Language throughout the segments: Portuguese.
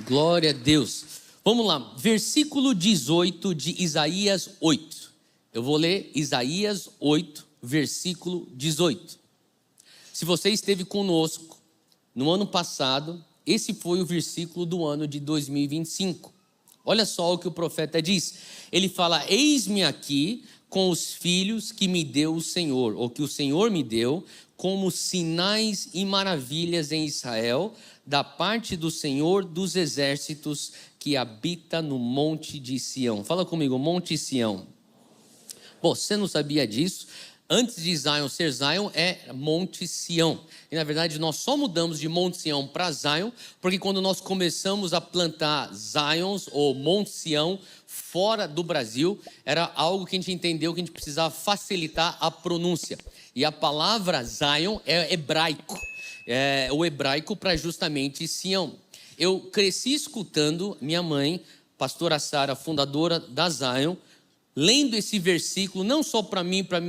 Glória a Deus. Vamos lá, versículo 18 de Isaías 8. Eu vou ler Isaías 8, versículo 18. Se você esteve conosco no ano passado, esse foi o versículo do ano de 2025. Olha só o que o profeta diz. Ele fala: eis-me aqui com os filhos que me deu o Senhor, ou que o Senhor me deu, como sinais e maravilhas em Israel, da parte do Senhor dos exércitos, que habita no monte de Sião. Fala comigo, Monte Sião. Bom, você não sabia disso? Antes de Zion ser Zion, é Monte Sião. E na verdade nós só mudamos de Monte Sião para Zion, porque quando nós começamos a plantar Zions ou Monte Sião fora do Brasil, era algo que a gente entendeu que a gente precisava facilitar a pronúncia. E a palavra Zion é hebraico, é o hebraico para justamente Sião. Eu cresci escutando minha mãe, pastora Sara, fundadora da Zion, lendo esse versículo, não só para mim, para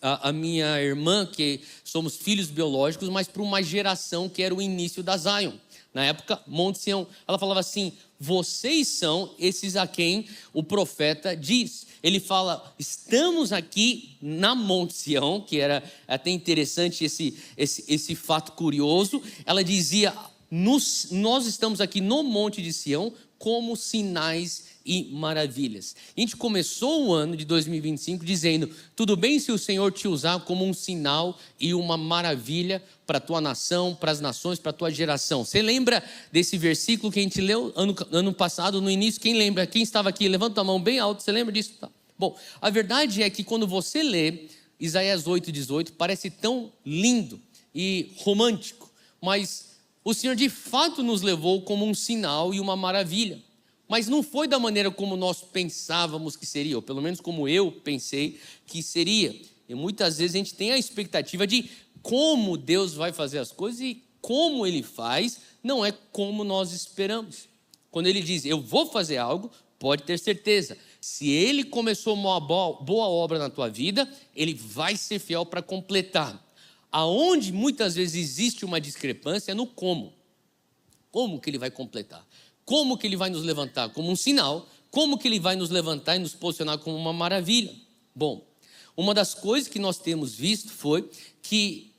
a minha irmã, que somos filhos biológicos, mas para uma geração que era o início da Zion. Na época, Monte Sião, ela falava assim: vocês são esses a quem o profeta diz. Ele fala: estamos aqui na Monte Sião, que era até interessante esse fato curioso. Ela dizia: nós estamos aqui no Monte de Sião como sinais e maravilhas. A gente começou o ano de 2025 dizendo: tudo bem se o Senhor te usar como um sinal e uma maravilha para a tua nação, para as nações, para a tua geração. Você lembra desse versículo que a gente leu ano passado, no início? Quem lembra? Quem estava aqui? Levanta a mão bem alto, você lembra disso? Tá. Bom, a verdade é que quando você lê Isaías 8:18, parece tão lindo e romântico, mas o Senhor de fato nos levou como um sinal e uma maravilha. Mas não foi da maneira como nós pensávamos que seria, ou pelo menos como eu pensei que seria. E muitas vezes a gente tem a expectativa de como Deus vai fazer as coisas, e como Ele faz não é como nós esperamos. Quando Ele diz: eu vou fazer algo, pode ter certeza, se Ele começou uma boa obra na tua vida, Ele vai ser fiel para completar. Aonde muitas vezes existe uma discrepância é no como. Como que Ele vai completar? Como que Ele vai nos levantar como um sinal? Como que Ele vai nos levantar e nos posicionar como uma maravilha? Bom, uma das coisas que nós temos visto foi que,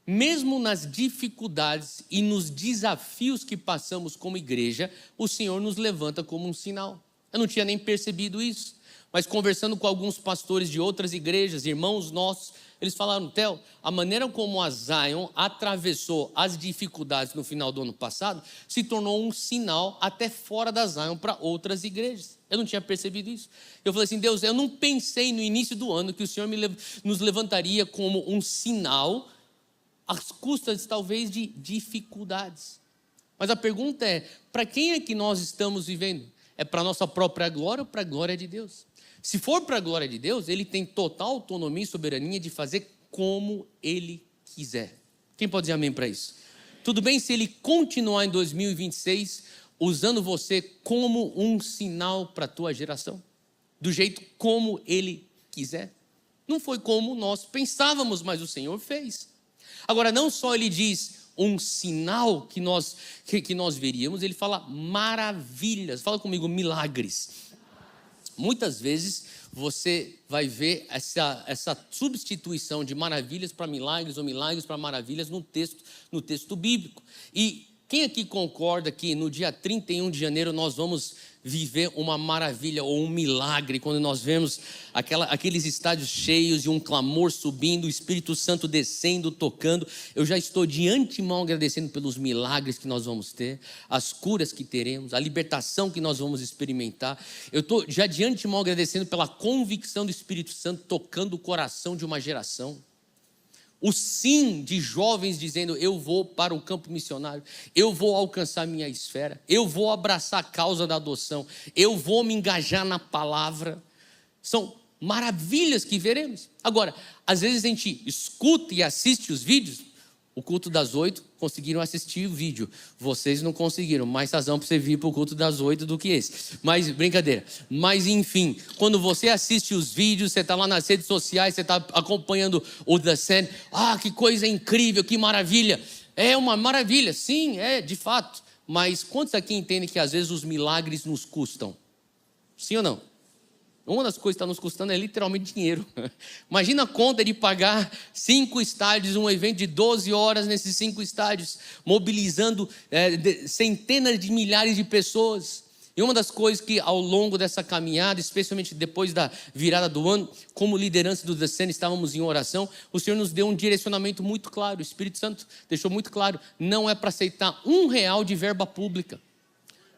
mesmo nas dificuldades e nos desafios que passamos como igreja, o Senhor nos levanta como um sinal. Eu não tinha nem percebido isso, mas conversando com alguns pastores de outras igrejas, irmãos nossos, eles falaram: Theo, a maneira como a Zion atravessou as dificuldades no final do ano passado se tornou um sinal até fora da Zion para outras igrejas. Eu não tinha percebido isso. Eu falei assim: Deus, eu não pensei no início do ano que o Senhor nos levantaria como um sinal às custas talvez de dificuldades. Mas a pergunta é: para quem é que nós estamos vivendo? É para a nossa própria glória ou para a glória de Deus? Se for para a glória de Deus, Ele tem total autonomia e soberania de fazer como Ele quiser. Quem pode dizer amém para isso? Tudo bem se Ele continuar em 2026 usando você como um sinal para a tua geração, do jeito como Ele quiser. Não foi como nós pensávamos, mas o Senhor fez. Agora, não só Ele diz um sinal que nós veríamos, Ele fala maravilhas. Fala comigo, milagres. Muitas vezes você vai ver essa substituição de maravilhas para milagres ou milagres para maravilhas no texto bíblico. E quem aqui concorda que no dia 31 de janeiro nós vamos viver uma maravilha ou um milagre, quando nós vemos aqueles estádios cheios e um clamor subindo, o Espírito Santo descendo, tocando? Eu já estou de antemão agradecendo pelos milagres que nós vamos ter, as curas que teremos, a libertação que nós vamos experimentar. Eu estou já de antemão agradecendo pela convicção do Espírito Santo tocando o coração de uma geração. O sim de jovens dizendo: eu vou para o campo missionário, eu vou alcançar minha esfera, eu vou abraçar a causa da adoção, eu vou me engajar na palavra. São maravilhas que veremos. Agora, às vezes a gente escuta e assiste os vídeos. O culto das 8, conseguiram assistir o vídeo. Vocês não conseguiram, mais razão para você vir para o culto das 8 do que esse. Mas, brincadeira. Mas, enfim, quando você assiste os vídeos, você está lá nas redes sociais, você está acompanhando o The Sand. Ah, que coisa incrível, que maravilha. É uma maravilha, sim, é de fato. Mas quantos aqui entendem que às vezes os milagres nos custam? Sim ou não? Uma das coisas que está nos custando é literalmente dinheiro. Imagina a conta de pagar 5 estádios, um evento de 12 horas nesses 5 estádios, mobilizando centenas de milhares de pessoas. E uma das coisas que ao longo dessa caminhada, especialmente depois da virada do ano, como liderança do The Send, estávamos em oração, o Senhor nos deu um direcionamento muito claro. O Espírito Santo deixou muito claro, não é para aceitar R$1 de verba pública.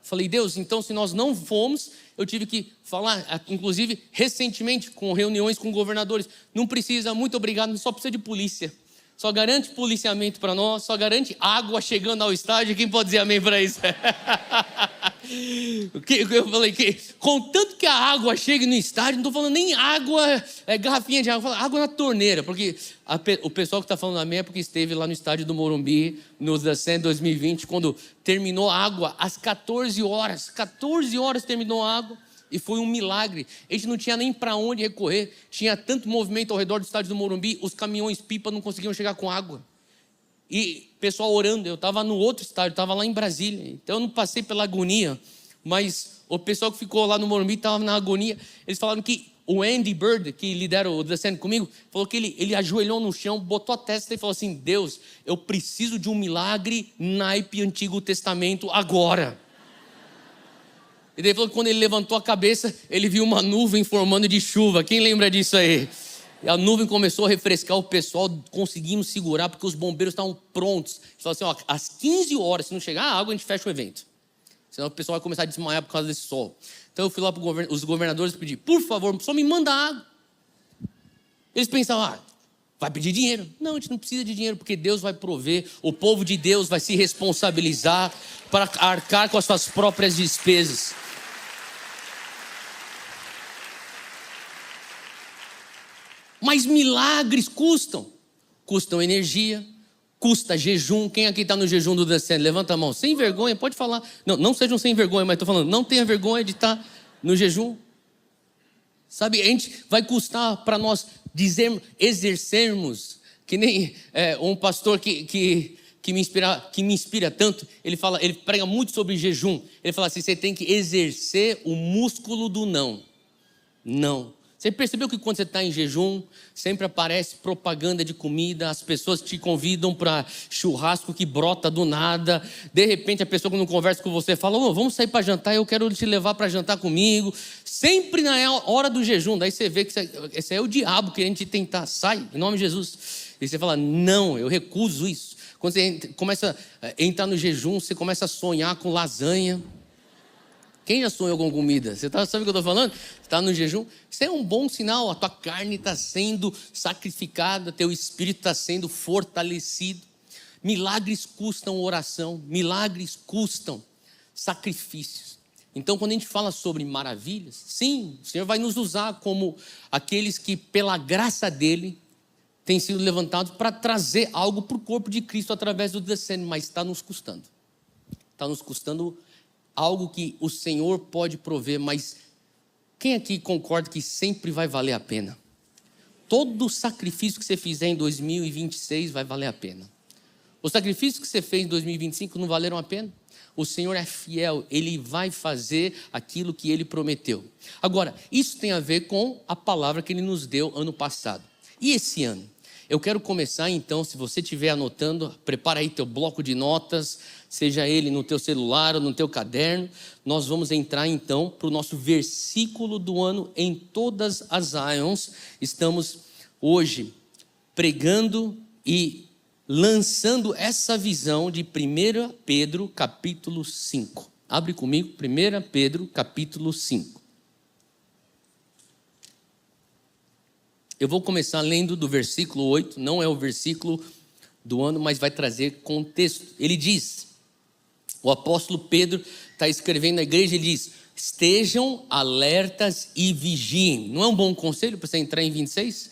Falei, Deus, então se nós não fomos, eu tive que falar, inclusive recentemente, com reuniões com governadores, não precisa, muito obrigado, só precisa de polícia. Só garante policiamento para nós, só garante água chegando ao estádio. Quem pode dizer amém para isso? Eu falei que, contanto que a água chegue no estádio, não estou falando nem água, garrafinha de água, água na torneira, porque o pessoal que está falando amém é porque esteve lá no estádio do Morumbi, no The Send 2020, quando terminou a água às 14 horas. 14 horas terminou a água. E foi um milagre. A gente não tinha nem para onde recorrer. Tinha tanto movimento ao redor do estádio do Morumbi, os caminhões pipa não conseguiam chegar com água. E pessoal orando, eu estava no outro estádio, estava lá em Brasília. Então eu não passei pela agonia, mas o pessoal que ficou lá no Morumbi estava na agonia. Eles falaram que o Andy Bird, que lidera o The Send comigo, falou que ele ajoelhou no chão, botou a testa e falou assim, Deus, eu preciso de um milagre naipe Antigo Testamento agora. E daí falou que quando ele levantou a cabeça, ele viu uma nuvem formando de chuva. Quem lembra disso aí? E a nuvem começou a refrescar o pessoal, conseguimos segurar, porque os bombeiros estavam prontos. Eles falaram assim, às 15 horas, se não chegar a água, a gente fecha o evento. Senão o pessoal vai começar a desmaiar por causa desse sol. Então eu fui lá para os governadores e pedi, por favor, só me manda água. Eles pensavam, vai pedir dinheiro. Não, a gente não precisa de dinheiro, porque Deus vai prover, o povo de Deus vai se responsabilizar para arcar com as suas próprias despesas. Mas milagres custam energia, custa jejum. Quem aqui está no jejum do The Send? Levanta a mão, sem vergonha, pode falar. Não sejam sem vergonha, mas estou falando, não tenha vergonha de estar no jejum. Sabe, a gente vai custar para nós exercermos, que nem um pastor que me inspira tanto, ele prega muito sobre jejum. Ele fala assim, você tem que exercer o músculo do não. Não. Você percebeu que quando você está em jejum, sempre aparece propaganda de comida, as pessoas te convidam para churrasco que brota do nada, de repente a pessoa que não conversa com você fala, vamos sair para jantar, eu quero te levar para jantar comigo, sempre na hora do jejum, daí você vê que esse é o diabo querendo te tentar, sai, em nome de Jesus, e você fala, não, eu recuso isso. Quando você começa a entrar no jejum, você começa a sonhar com lasanha. Quem já sonhou com comida? Você sabe o que eu estou falando? Você está no jejum? Isso é um bom sinal. A tua carne está sendo sacrificada, teu espírito está sendo fortalecido. Milagres custam oração, milagres custam sacrifícios. Então, quando a gente fala sobre maravilhas, sim, o Senhor vai nos usar como aqueles que, pela graça dEle, têm sido levantados para trazer algo para o corpo de Cristo através do The Send, mas está nos custando. Está nos custando algo que o Senhor pode prover, mas quem aqui concorda que sempre vai valer a pena? Todo sacrifício que você fizer em 2026 vai valer a pena. Os sacrifícios que você fez em 2025 não valeram a pena? O Senhor é fiel, Ele vai fazer aquilo que Ele prometeu. Agora, isso tem a ver com a palavra que Ele nos deu ano passado. E esse ano? Eu quero começar então, se você estiver anotando, prepara aí teu bloco de notas, seja ele no teu celular ou no teu caderno. Nós vamos entrar então para o nosso versículo do ano em todas as Ions. Estamos hoje pregando e lançando essa visão de 1 Pedro capítulo 5. Abre comigo, 1 Pedro capítulo 5. Eu vou começar lendo do versículo 8, não é o versículo do ano, mas vai trazer contexto. Ele diz, o apóstolo Pedro está escrevendo à igreja, ele diz, estejam alertas e vigiem. Não é um bom conselho para você entrar em 26?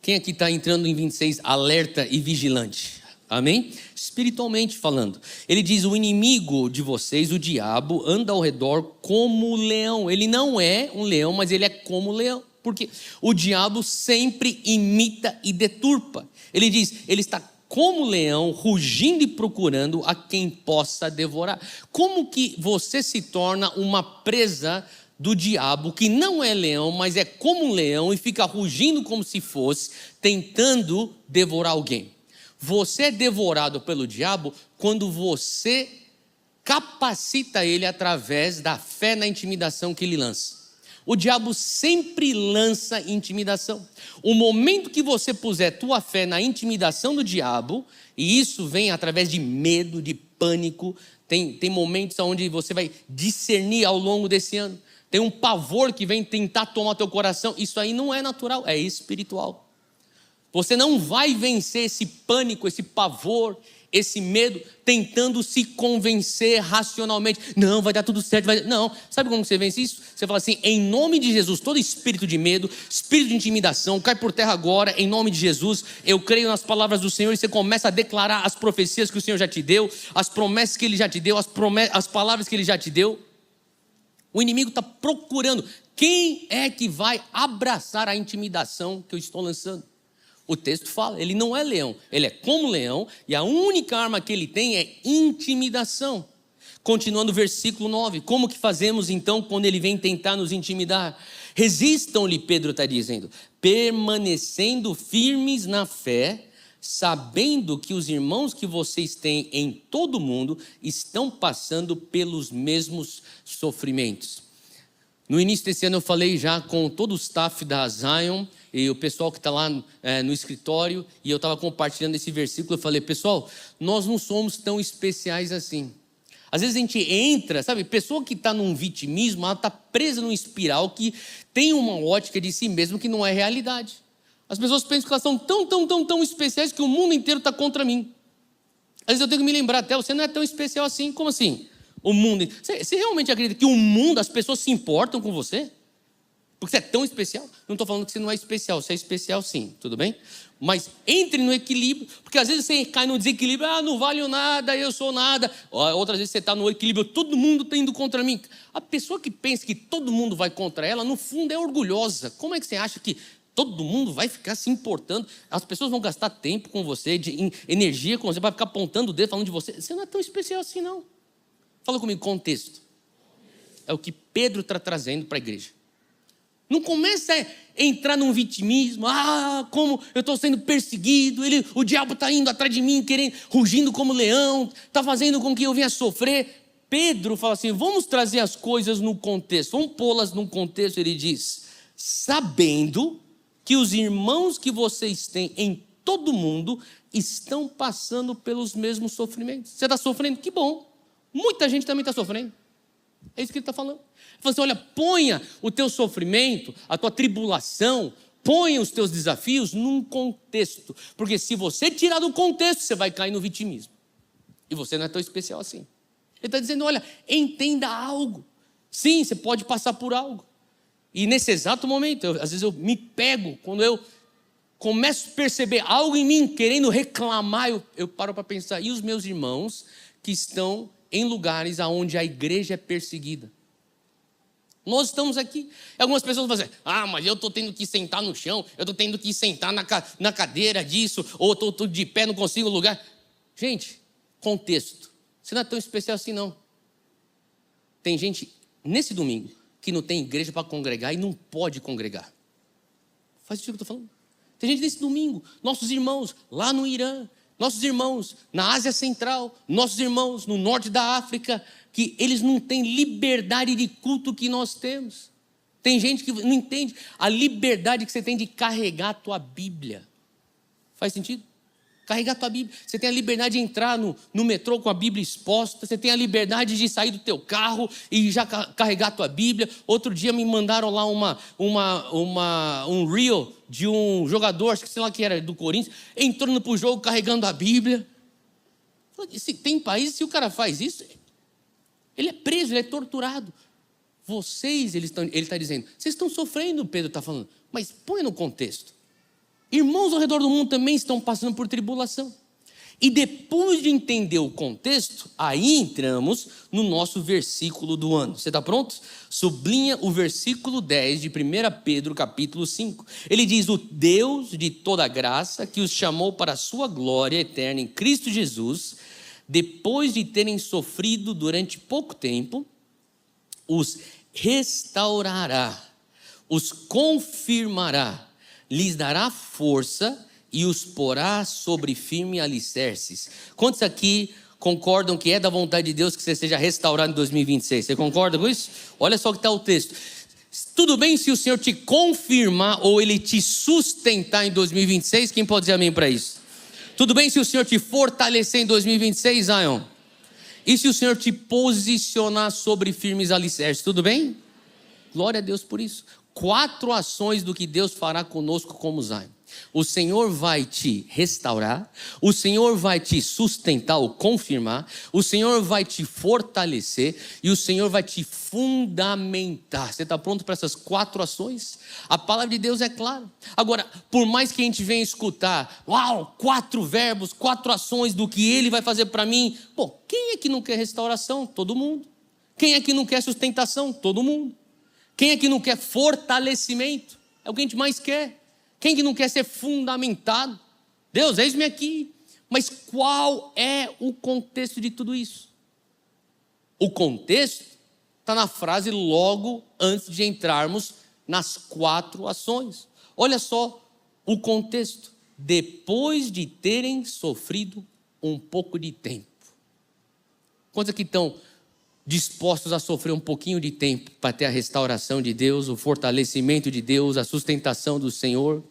Quem aqui está entrando em 26, alerta e vigilante? Amém? Espiritualmente falando. Ele diz, o inimigo de vocês, o diabo, anda ao redor como leão. Ele não é um leão, mas ele é como leão. Porque o diabo sempre imita e deturpa. Ele diz, ele está como leão, rugindo e procurando a quem possa devorar. Como que você se torna uma presa do diabo, que não é leão, mas é como um leão e fica rugindo como se fosse, tentando devorar alguém? Você é devorado pelo diabo quando você capacita ele através da fé na intimidação que ele lança. O diabo sempre lança intimidação. O momento que você puser tua fé na intimidação do diabo, e isso vem através de medo, de pânico, tem momentos onde você vai discernir ao longo desse ano, tem um pavor que vem tentar tomar teu coração, isso aí não é natural, é espiritual. Você não vai vencer esse pânico, esse pavor, esse medo, tentando se convencer racionalmente. Não, vai dar tudo certo. Não, sabe como você vence isso? Você fala assim, em nome de Jesus, todo espírito de medo, espírito de intimidação, cai por terra agora, em nome de Jesus. Eu creio nas palavras do Senhor, e você começa a declarar as profecias que o Senhor já te deu, as promessas que Ele já te deu, as palavras que Ele já te deu. O inimigo está procurando, quem é que vai abraçar a intimidação que eu estou lançando? O texto fala, ele não é leão, ele é como leão, e a única arma que ele tem é intimidação. Continuando o versículo 9, como que fazemos então quando ele vem tentar nos intimidar? Resistam-lhe, Pedro está dizendo, permanecendo firmes na fé, sabendo que os irmãos que vocês têm em todo o mundo estão passando pelos mesmos sofrimentos. No início desse ano eu falei já com todo o staff da Zion e o pessoal que está lá no escritório, e eu estava compartilhando esse versículo. Eu falei, pessoal, nós não somos tão especiais assim. Às vezes a gente entra, sabe, pessoa que está num vitimismo, ela está presa num espiral que tem uma ótica de si mesmo que não é realidade. As pessoas pensam que elas são tão especiais que o mundo inteiro está contra mim. Às vezes eu tenho que me lembrar até, você não é tão especial assim. Como assim? O mundo. Você realmente acredita que o mundo, as pessoas se importam com você? Porque você é tão especial? Não estou falando que você não é especial, você é especial sim, tudo bem? Mas entre no equilíbrio, porque às vezes você cai no desequilíbrio, não valho nada, eu sou nada. Outras vezes você está no equilíbrio, todo mundo está indo contra mim. A pessoa que pensa que todo mundo vai contra ela, no fundo é orgulhosa. Como é que você acha que todo mundo vai ficar se importando? As pessoas vão gastar tempo com você, energia com você, vai ficar apontando o dedo, falando de você. Você não é tão especial assim não. Fala comigo, contexto. É o que Pedro está trazendo para a igreja. Não começa a entrar num vitimismo. Como eu estou sendo perseguido, o diabo está indo atrás de mim, rugindo como leão, está fazendo com que eu venha sofrer. Pedro fala assim, vamos trazer as coisas no contexto, vamos pô-las num contexto. Ele diz, sabendo que os irmãos que vocês têm em todo mundo estão passando pelos mesmos sofrimentos. Você está sofrendo? Que bom. Muita gente também está sofrendo. É isso que ele está falando. Ele fala assim, olha, ponha o teu sofrimento, a tua tribulação, ponha os teus desafios num contexto. Porque se você tirar do contexto, você vai cair no vitimismo. E você não é tão especial assim. Ele está dizendo, olha, entenda algo. Sim, você pode passar por algo. E nesse exato momento, às vezes eu me pego, quando eu começo a perceber algo em mim, querendo reclamar, eu paro para pensar, e os meus irmãos que estão em lugares onde a igreja é perseguida? Nós estamos aqui. E algumas pessoas vão dizer, mas eu estou tendo que sentar no chão, eu estou tendo que sentar na cadeira disso, ou estou de pé, não consigo lugar. Gente, contexto. Você não é tão especial assim não. Tem gente nesse domingo que não tem igreja para congregar e não pode congregar. Faz isso que eu estou falando. Tem gente nesse domingo, nossos irmãos lá no Irã, nossos irmãos na Ásia Central, nossos irmãos no norte da África, que eles não têm liberdade de culto que nós temos. Tem gente que não entende a liberdade que você tem de carregar a tua Bíblia. Faz sentido? Carregar a tua Bíblia. Você tem a liberdade de entrar no metrô com a Bíblia exposta. Você tem a liberdade de sair do teu carro e já carregar a tua Bíblia. Outro dia me mandaram lá um reel de um jogador, acho que sei lá que era, do Corinthians, entrando para o jogo carregando a Bíblia. Se tem país, se o cara faz isso, ele é preso, ele é torturado. Vocês, ele está dizendo, vocês estão sofrendo, Pedro está falando, mas põe no contexto. Irmãos ao redor do mundo também estão passando por tribulação. E depois de entender o contexto, aí entramos no nosso versículo do ano. Você está pronto? Sublinha o versículo 10 de 1 Pedro capítulo 5. Ele diz: o Deus de toda graça, que os chamou para a sua glória eterna em Cristo Jesus, depois de terem sofrido durante pouco tempo, os restaurará, os confirmará, lhes dará força e os porá sobre firme alicerces. Quantos aqui concordam que é da vontade de Deus que você seja restaurado em 2026? Você concorda com isso? Olha só o que está o texto. Tudo bem se o Senhor te confirmar ou Ele te sustentar em 2026? Quem pode dizer amém para isso? Tudo bem se o Senhor te fortalecer em 2026, Zion? E se o Senhor te posicionar sobre firmes alicerces? Tudo bem? Glória a Deus por isso. 4 ações do que Deus fará conosco como Zion. O Senhor vai te restaurar, o Senhor vai te sustentar ou confirmar, o Senhor vai te fortalecer e o Senhor vai te fundamentar. Você está pronto para essas 4 ações? A palavra de Deus é clara. Agora, por mais que a gente venha escutar, uau, 4 verbos, 4 ações do que Ele vai fazer para mim. Pô, quem é que não quer restauração? Todo mundo. Quem é que não quer sustentação? Todo mundo. Quem é que não quer fortalecimento? É o que a gente mais quer. Quem que não quer ser fundamentado? Deus, eis-me aqui. Mas qual é o contexto de tudo isso? O contexto está na frase logo antes de entrarmos nas 4 ações. Olha só o contexto. Depois de terem sofrido um pouco de tempo. Quantos aqui estão dispostos a sofrer um pouquinho de tempo para ter a restauração de Deus, o fortalecimento de Deus, a sustentação do Senhor?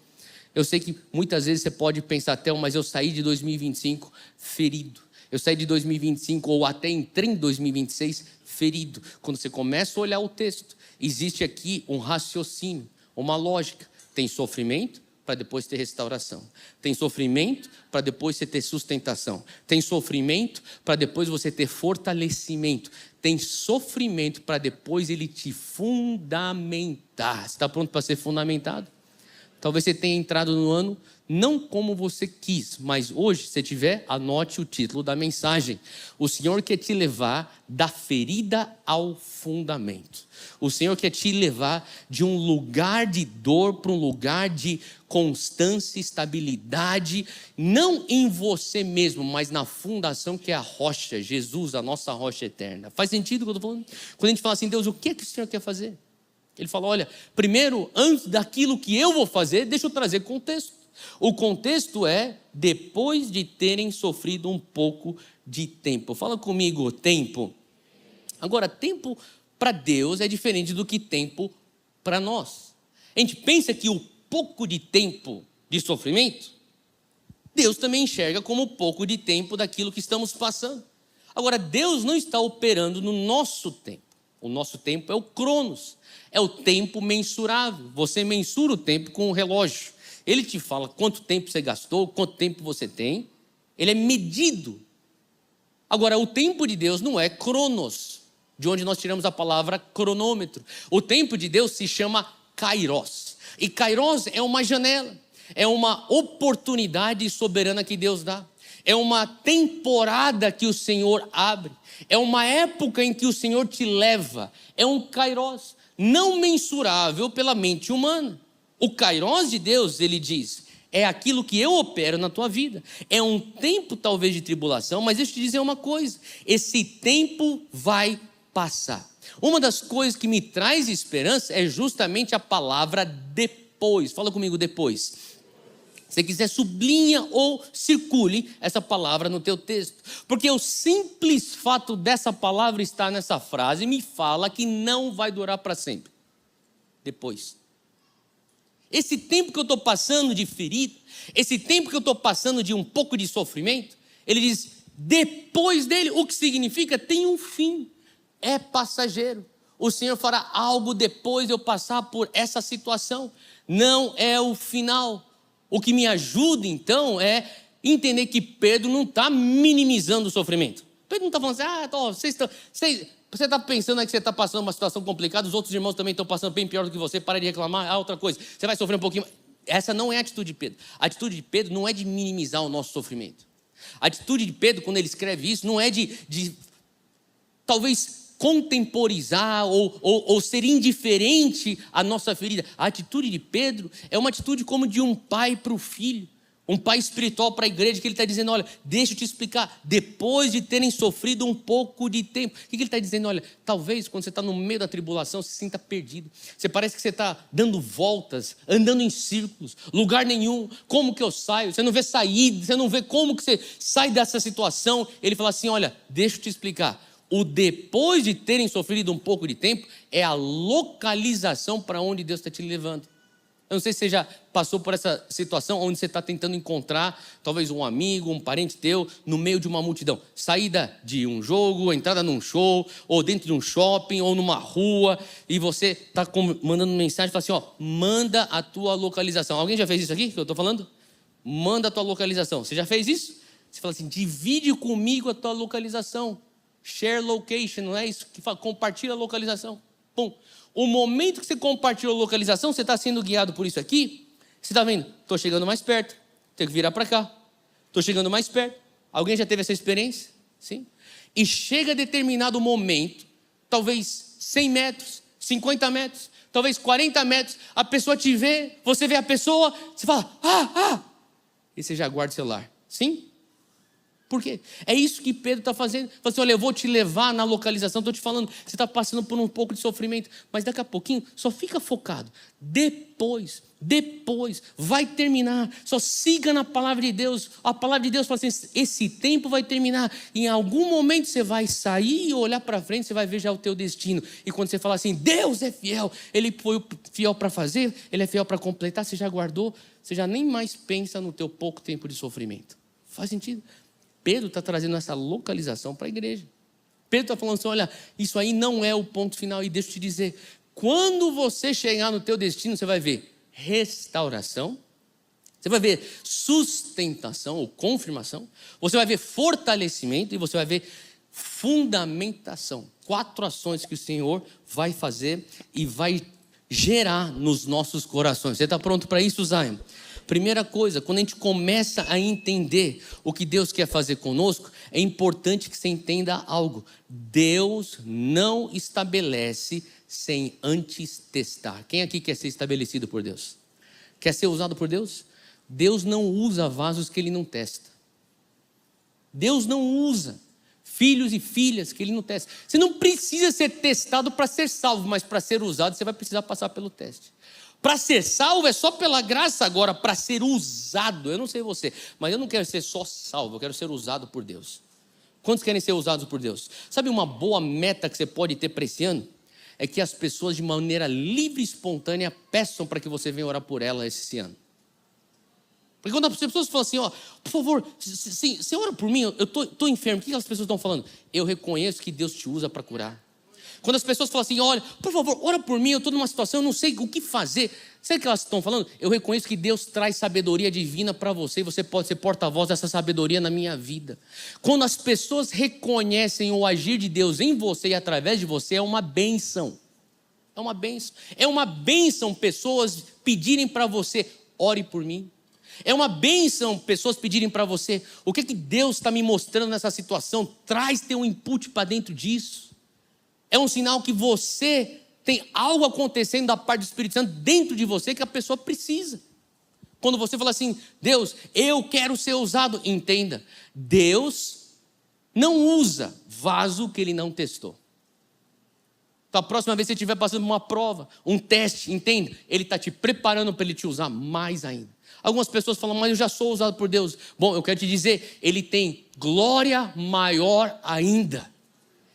Eu sei que muitas vezes você pode pensar até, mas eu saí de 2025 ferido. Eu saí de 2025 ou até entrei em 2026 ferido. Quando você começa a olhar o texto, existe aqui um raciocínio, uma lógica. Tem sofrimento para depois ter restauração. Tem sofrimento para depois você ter sustentação. Tem sofrimento para depois você ter fortalecimento. Tem sofrimento para depois Ele te fundamentar. Você está pronto para ser fundamentado? Talvez você tenha entrado no ano não como você quis, mas hoje, se tiver, anote o título da mensagem. O Senhor quer te levar da ferida ao fundamento. O Senhor quer te levar de um lugar de dor para um lugar de constância, estabilidade, não em você mesmo, mas na fundação que é a rocha, Jesus, a nossa rocha eterna. Faz sentido o que eu estou falando? Quando a gente fala assim, Deus, o que é que o Senhor quer fazer? Ele fala, olha, primeiro, antes daquilo que eu vou fazer, deixa eu trazer contexto. O contexto é depois de terem sofrido um pouco de tempo. Fala comigo, tempo. Agora, tempo para Deus é diferente do que tempo para nós. A gente pensa que o pouco de tempo de sofrimento, Deus também enxerga como pouco de tempo daquilo que estamos passando. Agora, Deus não está operando no nosso tempo. O nosso tempo é o cronos, é o tempo mensurável. Você mensura o tempo com o relógio. Ele te fala quanto tempo você gastou, quanto tempo você tem. Ele é medido. Agora, o tempo de Deus não é cronos, de onde nós tiramos a palavra cronômetro. O tempo de Deus se chama kairos. E kairos é uma janela, é uma oportunidade soberana que Deus dá. É uma temporada que o Senhor abre. É uma época em que o Senhor te leva. É um kairos não mensurável pela mente humana. O kairos de Deus, ele diz, é aquilo que eu opero na tua vida. É um tempo talvez de tribulação, mas deixa eu te dizer uma coisa. Esse tempo vai passar. Uma das coisas que me traz esperança é justamente a palavra depois. Fala comigo, depois. Se você quiser, sublinha ou circule essa palavra no teu texto. Porque o simples fato dessa palavra estar nessa frase me fala que não vai durar para sempre. Depois. Esse tempo que eu estou passando de ferida, esse tempo que eu estou passando de um pouco de sofrimento, ele diz, depois dele, o que significa? Tem um fim, é passageiro. O Senhor fará algo depois de eu passar por essa situação, não é o final. O que me ajuda então é entender que Pedro não está minimizando o sofrimento. Pedro não está falando assim, você está pensando aí que você está passando uma situação complicada, os outros irmãos também estão passando bem pior do que você, para de reclamar, outra coisa, você vai sofrer um pouquinho. Essa não é a atitude de Pedro. A atitude de Pedro não é de minimizar o nosso sofrimento. A atitude de Pedro, quando ele escreve isso, não é de talvez contemporizar ou ser indiferente à nossa ferida. A atitude de Pedro é uma atitude como de um pai para o filho. Um pai espiritual para a igreja, que ele está dizendo, olha, deixa eu te explicar, depois de terem sofrido um pouco de tempo. O que ele está dizendo? Olha, talvez quando você está no meio da tribulação, você se sinta perdido. Você parece que você está dando voltas, andando em círculos, lugar nenhum. Como que eu saio? Você não vê saída, você não vê como que você sai dessa situação. Ele fala assim, olha, deixa eu te explicar. O depois de terem sofrido um pouco de tempo é a localização para onde Deus está te levando. Eu não sei se você já passou por essa situação onde você está tentando encontrar talvez um amigo, um parente teu no meio de uma multidão. Saída de um jogo, entrada num show, ou dentro de um shopping, ou numa rua, e você está mandando mensagem e fala assim, ó, manda a tua localização. Alguém já fez isso aqui que eu estou falando? Manda a tua localização. Você já fez isso? Você fala assim, divide comigo a tua localização. Share location, não é isso? Que fala, compartilha a localização. Pum. O momento que você compartilhou a localização, você está sendo guiado por isso aqui, você está vendo, estou chegando mais perto, tenho que virar para cá, estou chegando mais perto. Alguém já teve essa experiência? Sim? E chega a determinado momento, talvez 100 metros, 50 metros, talvez 40 metros, a pessoa te vê, você vê a pessoa, você fala, e você já guarda o celular. Sim? Por quê? É isso que Pedro está fazendo. Ele fala assim, olha, eu vou te levar na localização, estou te falando, você está passando por um pouco de sofrimento, mas daqui a pouquinho, só fica focado. Depois, vai terminar, só siga na palavra de Deus. A palavra de Deus fala assim, esse tempo vai terminar, em algum momento você vai sair e olhar para frente, você vai ver já o teu destino. E quando você fala assim, Deus é fiel, Ele foi fiel para fazer, Ele é fiel para completar, você já guardou, você já nem mais pensa no teu pouco tempo de sofrimento. Faz sentido? Pedro está trazendo essa localização para a igreja. Pedro está falando assim, olha, isso aí não é o ponto final. E deixa eu te dizer, quando você chegar no teu destino, você vai ver restauração, você vai ver sustentação ou confirmação, você vai ver fortalecimento e você vai ver fundamentação. 4 ações que o Senhor vai fazer e vai gerar nos nossos corações. Você está pronto para isso, Zion? Primeira coisa, quando a gente começa a entender o que Deus quer fazer conosco, é importante que você entenda algo. Deus não estabelece sem antes testar. Quem aqui quer ser estabelecido por Deus? Quer ser usado por Deus? Deus não usa vasos que Ele não testa. Deus não usa filhos e filhas que Ele não testa. Você não precisa ser testado para ser salvo, mas para ser usado você vai precisar passar pelo teste. Para ser salvo é só pela graça. Agora, para ser usado, eu não sei você, mas eu não quero ser só salvo, eu quero ser usado por Deus. Quantos querem ser usados por Deus? Sabe uma boa meta que você pode ter para esse ano? É que as pessoas de maneira livre e espontânea peçam para que você venha orar por elas esse ano. Porque quando as pessoas falam assim, ó, por favor, você ora por mim, eu estou enfermo, o que as pessoas estão falando? Eu reconheço que Deus te usa para curar. Quando as pessoas falam assim, olha, por favor, ora por mim, eu estou numa situação, eu não sei o que fazer. Sabe o que elas estão falando? Eu reconheço que Deus traz sabedoria divina para você e você pode ser porta-voz dessa sabedoria na minha vida. Quando as pessoas reconhecem o agir de Deus em você e através de você, é uma bênção. É uma bênção. É uma bênção pessoas pedirem para você, ore por mim. É uma bênção pessoas pedirem para você, o que Deus está me mostrando nessa situação? Traz teu input para dentro disso. É um sinal que você tem algo acontecendo da parte do Espírito Santo dentro de você que a pessoa precisa. Quando você fala assim, Deus, eu quero ser usado, entenda, Deus não usa vaso que Ele não testou. Então a próxima vez que você estiver passando por uma prova, um teste, entenda, Ele está te preparando para Ele te usar mais ainda. Algumas pessoas falam, mas eu já sou usado por Deus. Bom, eu quero te dizer, Ele tem glória maior ainda.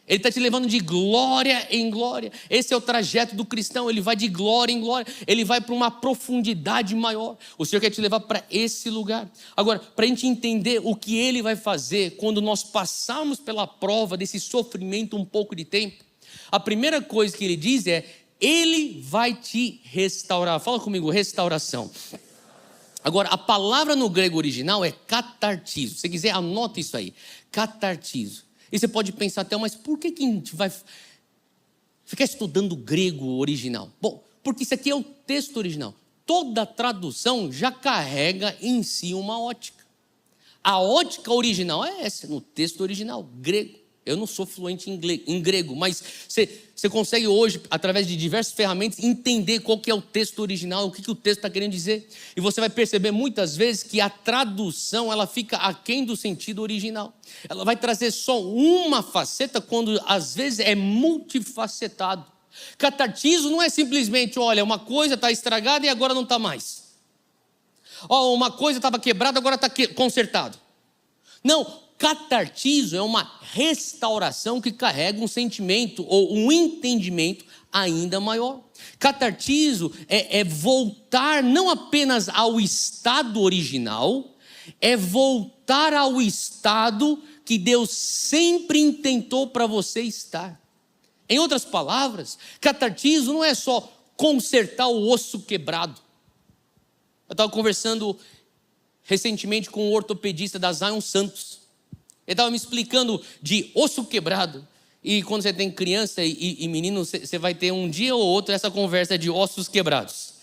Ele está te levando de glória em glória. Esse é o trajeto do cristão. Ele vai de glória em glória. Ele vai para uma profundidade maior. O Senhor quer te levar para esse lugar. Agora, para a gente entender o que Ele vai fazer quando nós passarmos pela prova desse sofrimento um pouco de tempo, a primeira coisa que Ele diz é, Ele vai te restaurar. Fala comigo, restauração. Agora, a palavra no grego original é catartizo. Se você quiser, anota isso aí. Catartizo. E você pode pensar até, mas por que a gente vai ficar estudando o grego original? Bom, porque isso aqui é o texto original. Toda tradução já carrega em si uma ótica. A ótica original é essa, no texto original, grego. Eu não sou fluente em grego, mas você consegue hoje, através de diversas ferramentas, entender qual que é o texto original, o que o texto está querendo dizer. E você vai perceber muitas vezes que a tradução ela fica aquém do sentido original. Ela vai trazer só uma faceta, quando às vezes é multifacetado. Catartizo não é simplesmente, olha, uma coisa está estragada e agora não está mais. Uma coisa estava quebrada, agora está consertado. Não, catartizo é uma restauração que carrega um sentimento ou um entendimento ainda maior. Catartizo é voltar não apenas ao estado original, é voltar ao estado que Deus sempre intentou para você estar. Em outras palavras, catartizo não é só consertar o osso quebrado. Eu estava conversando recentemente com um ortopedista da Zion Santos. Ele estava me explicando de osso quebrado. E quando você tem criança e menino, você vai ter um dia ou outro essa conversa de ossos quebrados.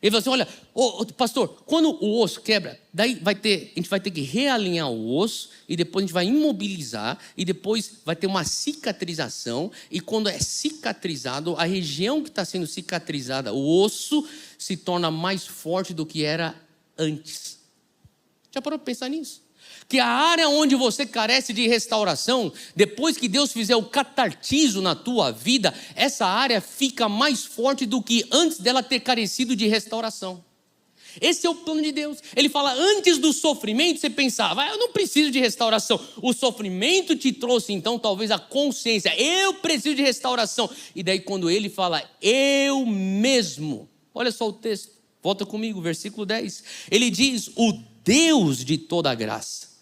Ele falou assim, olha, pastor, quando o osso quebra, daí a gente vai ter que realinhar o osso, e depois a gente vai imobilizar, e depois vai ter uma cicatrização, e quando é cicatrizado, a região que está sendo cicatrizada, o osso, se torna mais forte do que era antes. Já parou para pensar nisso? Que a área onde você carece de restauração, depois que Deus fizer o catartizo na tua vida, essa área fica mais forte do que antes dela ter carecido de restauração. Esse é o plano de Deus. Ele fala, antes do sofrimento você pensava, eu não preciso de restauração. O sofrimento te trouxe então talvez a consciência, eu preciso de restauração. E daí quando ele fala, eu mesmo, olha só o texto, volta comigo, versículo 10. Ele diz, o Deus de toda a graça,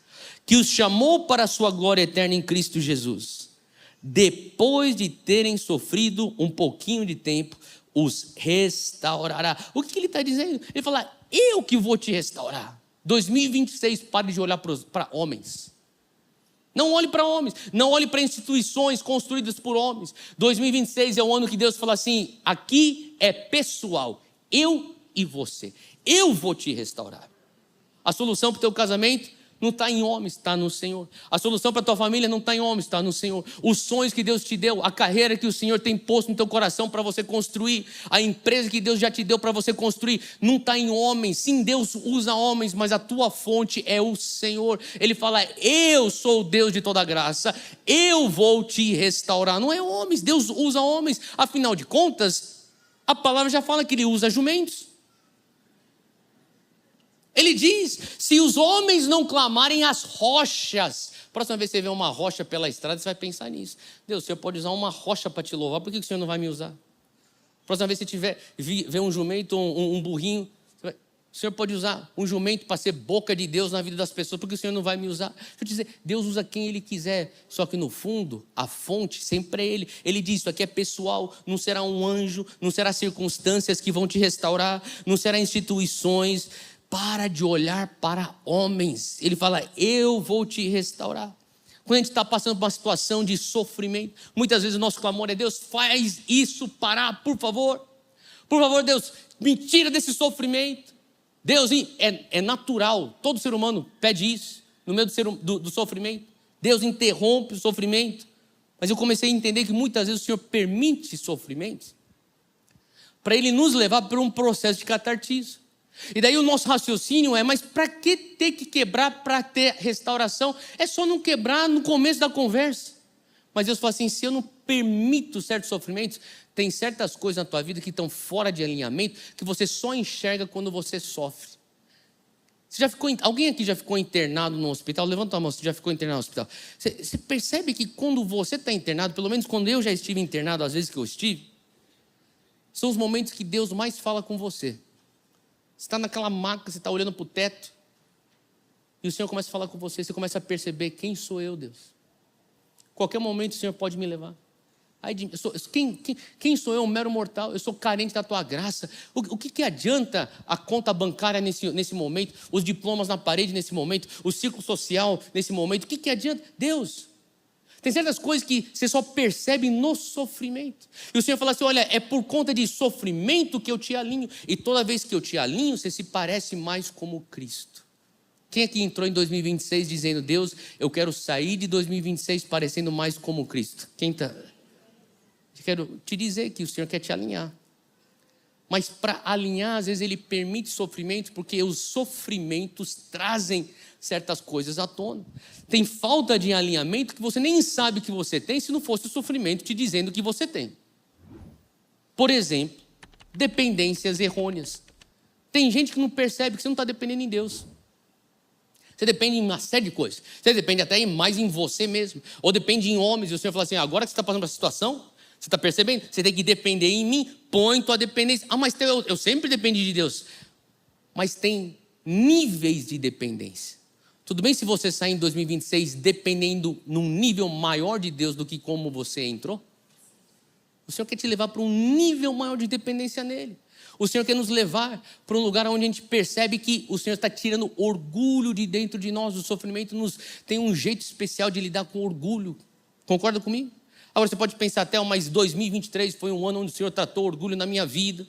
que os chamou para a sua glória eterna em Cristo Jesus, depois de terem sofrido um pouquinho de tempo, os restaurará. O que ele está dizendo? Ele fala, eu que vou te restaurar. 2026, pare de olhar para homens. Não olhe para homens, não olhe para instituições construídas por homens. 2026 é o ano que Deus fala assim, aqui é pessoal, eu e você. Eu vou te restaurar. A solução para o teu casamento não está em homens, está no Senhor. A solução para a tua família não está em homens, está no Senhor. Os sonhos que Deus te deu, a carreira que o Senhor tem posto no teu coração para você construir, a empresa que Deus já te deu para você construir, não está em homens. Sim, Deus usa homens, mas a tua fonte é o Senhor. Ele fala, eu sou o Deus de toda graça, eu vou te restaurar. Não é homens, Deus usa homens. Afinal de contas, a palavra já fala que Ele usa jumentos. Ele diz, se os homens não clamarem as rochas, próxima vez que você vê uma rocha pela estrada, você vai pensar nisso. Deus, o Senhor pode usar uma rocha para te louvar, por que o Senhor não vai me usar? Próxima vez que você ver um jumento, um burrinho, o Senhor pode usar um jumento para ser boca de Deus na vida das pessoas, por que o Senhor não vai me usar? Deixa eu dizer, Deus usa quem Ele quiser, só que no fundo, a fonte sempre é Ele. Ele diz, isso aqui é pessoal, não será um anjo, não será circunstâncias que vão te restaurar, não será instituições. Para de olhar para homens. Ele fala, eu vou te restaurar. Quando a gente está passando por uma situação de sofrimento, muitas vezes o nosso clamor é, Deus, faz isso parar, por favor. Por favor, Deus, me tira desse sofrimento. Deus, é natural, todo ser humano pede isso, no meio do sofrimento. Deus interrompe o sofrimento. Mas eu comecei a entender que muitas vezes o Senhor permite sofrimentos para Ele nos levar por um processo de catartizo. E daí o nosso raciocínio é, mas para que ter que quebrar para ter restauração? É só não quebrar no começo da conversa. Mas Deus fala assim, se eu não permito certos sofrimentos, tem certas coisas na tua vida que estão fora de alinhamento, que você só enxerga quando você sofre. Alguém aqui já ficou internado no hospital? Levanta a mão, você já ficou internado no hospital. Você percebe que quando você está internado, pelo menos quando eu já estive internado, às vezes que eu estive, são os momentos que Deus mais fala com você. Você está naquela maca, você está olhando para o teto, e o Senhor começa a falar com você, você começa a perceber, quem sou eu, Deus? Qualquer momento o Senhor pode me levar. Quem sou eu, um mero mortal? Eu sou carente da tua graça. O que adianta a conta bancária nesse momento, os diplomas na parede nesse momento, o círculo social nesse momento? O que adianta? Deus, tem certas coisas que você só percebe no sofrimento. E o Senhor fala assim, olha, é por conta de sofrimento que eu te alinho. E toda vez que eu te alinho, você se parece mais como Cristo. Quem aqui entrou em 2026 dizendo, Deus, eu quero sair de 2026 parecendo mais como Cristo? Quem está? Eu quero te dizer que o Senhor quer te alinhar. Mas para alinhar, às vezes Ele permite sofrimentos, porque os sofrimentos trazem certas coisas à tona. Tem falta de alinhamento que você nem sabe que você tem, se não fosse o sofrimento te dizendo que você tem. Por exemplo, dependências errôneas. Tem gente que não percebe que você não está dependendo em Deus. Você depende em uma série de coisas. Você depende até mais em você mesmo. Ou depende em homens, e o Senhor fala assim, agora que você está passando por essa situação, você está percebendo? Você tem que depender em mim, põe tua dependência. Ah, mas eu sempre dependi de Deus. Mas tem níveis de dependência. Tudo bem se você sair em 2026 dependendo num nível maior de Deus do que como você entrou? O Senhor quer te levar para um nível maior de dependência nele. O Senhor quer nos levar para um lugar onde a gente percebe que o Senhor está tirando orgulho de dentro de nós. O sofrimento tem um jeito especial de lidar com orgulho. Concorda comigo? Agora você pode pensar até, mas 2023 foi um ano onde o Senhor tratou orgulho na minha vida.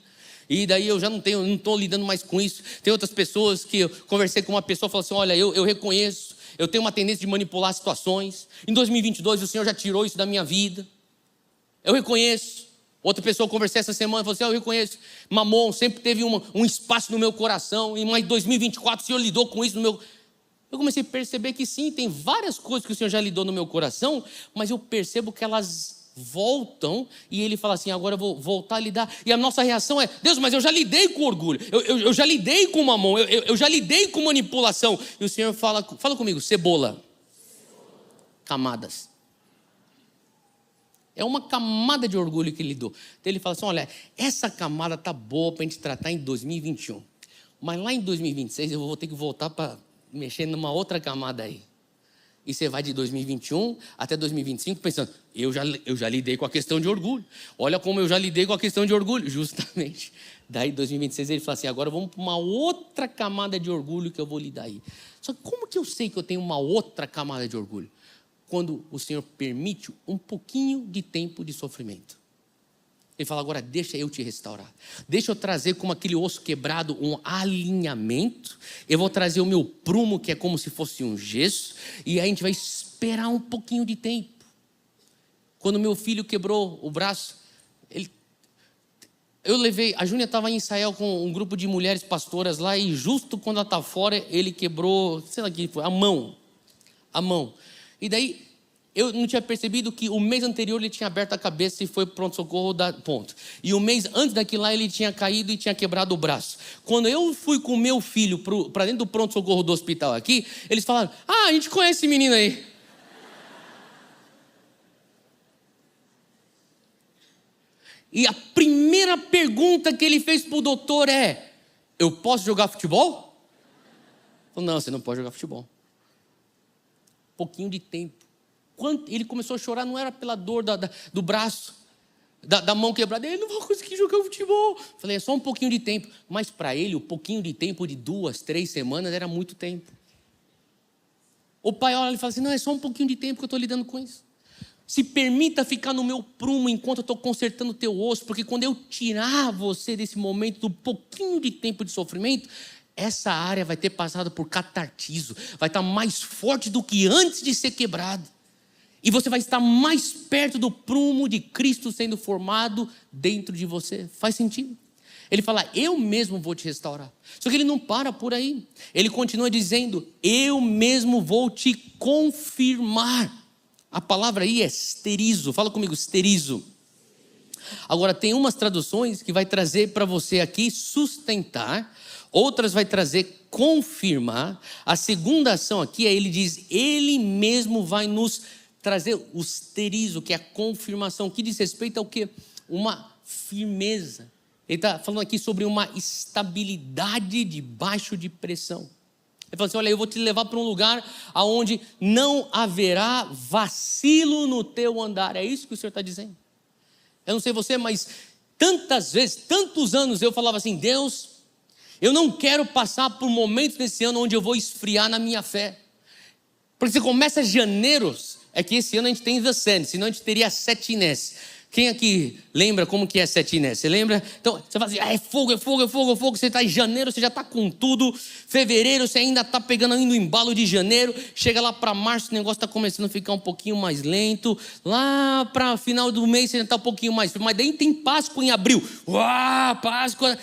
E daí eu já não estou lidando mais com isso. Tem outras pessoas que eu conversei com uma pessoa e falou assim, olha, eu reconheço, eu tenho uma tendência de manipular situações. Em 2022 o Senhor já tirou isso da minha vida. Eu reconheço. Outra pessoa, eu conversei essa semana, falou assim, eu reconheço, Mamon sempre teve um espaço no meu coração, e em 2024 o Senhor lidou com isso no meu... Eu comecei a perceber que sim, tem várias coisas que o Senhor já lidou no meu coração, mas eu percebo que elas voltam, e Ele fala assim, agora eu vou voltar a lidar. E a nossa reação é, Deus, mas eu já lidei com orgulho, eu já lidei com Mamon, eu já lidei com manipulação. E o Senhor fala comigo, cebola. Camadas. É uma camada de orgulho que ele lidou. Então ele fala assim, olha, essa camada tá boa para a gente tratar em 2021. Mas lá em 2026 eu vou ter que voltar para mexer numa outra camada aí. E você vai de 2021 até 2025 pensando, eu já lidei com a questão de orgulho. Olha como eu já lidei com a questão de orgulho. Justamente. Daí 2026 ele fala assim, agora vamos para uma outra camada de orgulho que eu vou lidar aí. Só que como que eu sei que eu tenho uma outra camada de orgulho? Quando o Senhor permite um pouquinho de tempo de sofrimento. Ele fala, agora deixa eu te restaurar. Deixa eu trazer como aquele osso quebrado um alinhamento. Eu vou trazer o meu prumo, que é como se fosse um gesso. E aí a gente vai esperar um pouquinho de tempo. Quando meu filho quebrou o braço, a Júnia estava em Israel com um grupo de mulheres pastoras lá. E justo quando ela está fora, ele quebrou, sei lá o que foi, a mão. E daí, eu não tinha percebido que o mês anterior ele tinha aberto a cabeça e foi para o pronto-socorro ponto. E o mês antes daquilo lá ele tinha caído e tinha quebrado o braço. Quando eu fui com o meu filho para dentro do pronto-socorro do hospital aqui, eles falaram, a gente conhece esse menino aí. E a primeira pergunta que ele fez para o doutor é, eu posso jogar futebol? Falei, não, você não pode jogar futebol. Pouquinho de tempo. Quando ele começou a chorar, não era pela dor do braço, da mão quebrada. Ele não vai conseguir jogar futebol. Falei, é só um pouquinho de tempo. Mas para ele, o pouquinho de tempo de 2, 3 semanas era muito tempo. O pai olha e fala assim, não, é só um pouquinho de tempo que eu estou lidando com isso. Se permita ficar no meu prumo enquanto eu estou consertando o teu osso, porque quando eu tirar você desse momento, do pouquinho de tempo de sofrimento, essa área vai ter passado por catartizo, vai estar mais forte do que antes de ser quebrado. E você vai estar mais perto do prumo de Cristo sendo formado dentro de você. Faz sentido? Ele fala, eu mesmo vou te restaurar. Só que ele não para por aí. Ele continua dizendo, eu mesmo vou te confirmar. A palavra aí é esterizo. Fala comigo, esterizo. Agora tem umas traduções que vai trazer para você aqui sustentar. Outras vai trazer confirmar. A segunda ação aqui é ele diz, ele mesmo vai nos trazer o esterizo, que é a confirmação, que diz respeito ao quê? Uma firmeza. Ele está falando aqui sobre uma estabilidade debaixo de pressão. Ele fala assim, olha, eu vou te levar para um lugar onde não haverá vacilo no teu andar. É isso que o Senhor está dizendo. Eu não sei você, mas tantas vezes, tantos anos eu falava assim, Deus, eu não quero passar por momentos nesse ano onde eu vou esfriar na minha fé. Porque você começa janeiro, é que esse ano a gente tem The Sand, senão a gente teria 7 Inés. Quem aqui lembra como que é Sete Inés? Você lembra? Então, você fala assim, é fogo, é fogo, é fogo, é fogo. Você está em janeiro, você já está com tudo. Fevereiro, você ainda está pegando ainda o embalo de janeiro. Chega lá para março, o negócio está começando a ficar um pouquinho mais lento. Lá para final do mês, você já está um pouquinho mais frio. Mas daí tem Páscoa em abril. Uau, Páscoa.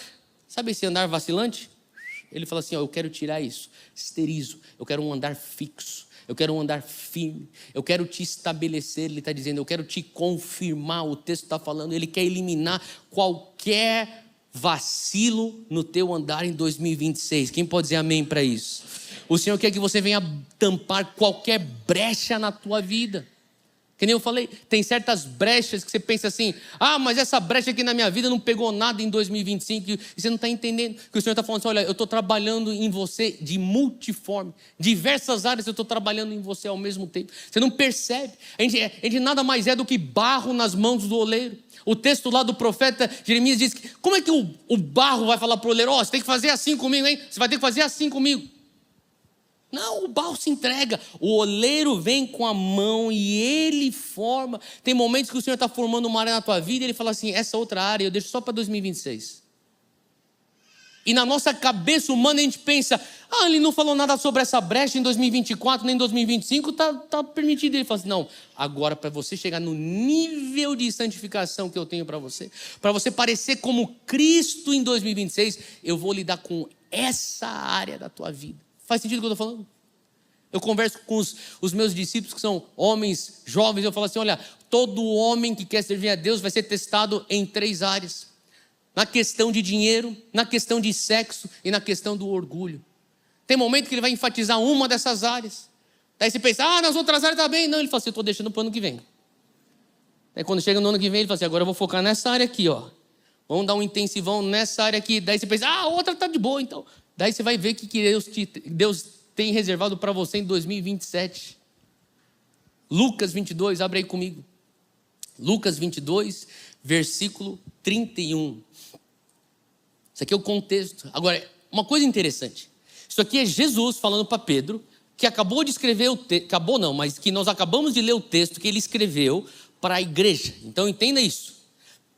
Sabe esse andar vacilante? Ele fala assim, eu quero tirar isso. Esterizo. Eu quero um andar fixo. Eu quero um andar firme, eu quero te estabelecer, ele está dizendo, eu quero te confirmar, o texto está falando, ele quer eliminar qualquer vacilo no teu andar em 2026, quem pode dizer amém para isso? O Senhor quer que você venha tampar qualquer brecha na tua vida. Que nem eu falei, tem certas brechas que você pensa assim, mas essa brecha aqui na minha vida não pegou nada em 2025, e você não está entendendo, que o Senhor está falando assim, olha, eu estou trabalhando em você de multiforme, diversas áreas eu estou trabalhando em você ao mesmo tempo, você não percebe, a gente nada mais é do que barro nas mãos do oleiro. O texto lá do profeta Jeremias diz que, como é que o barro vai falar para o oleiro, você tem que fazer assim comigo, hein? Você vai ter que fazer assim comigo. Não, o barro se entrega, o oleiro vem com a mão e ele forma. Tem momentos que o Senhor está formando uma área na tua vida e ele fala assim, essa outra área eu deixo só para 2026. E na nossa cabeça humana a gente pensa, ele não falou nada sobre essa brecha em 2024, nem em 2025, está permitido. Ele fala assim, não, agora para você chegar no nível de santificação que eu tenho para você parecer como Cristo em 2026, eu vou lidar com essa área da tua vida. Faz sentido o que eu estou falando? Eu converso com os meus discípulos que são homens jovens, eu falo assim, olha, todo homem que quer servir a Deus vai ser testado em 3 áreas. Na questão de dinheiro, na questão de sexo e na questão do orgulho. Tem momento que ele vai enfatizar uma dessas áreas. Daí você pensa, nas outras áreas está bem. Não, ele fala assim, eu estou deixando para o ano que vem. Daí quando chega no ano que vem, ele fala assim, agora eu vou focar nessa área aqui, ó. Vamos dar um intensivão nessa área aqui. Daí você pensa, a outra está de boa, então. Daí você vai ver o que Deus tem reservado para você em 2027. Lucas 22, abre aí comigo. Lucas 22, versículo 31. Isso aqui é o contexto. Agora, uma coisa interessante. Isso aqui é Jesus falando para Pedro, que acabou de escrever o texto, acabou não, mas que nós acabamos de ler o texto que ele escreveu para a igreja. Então entenda isso.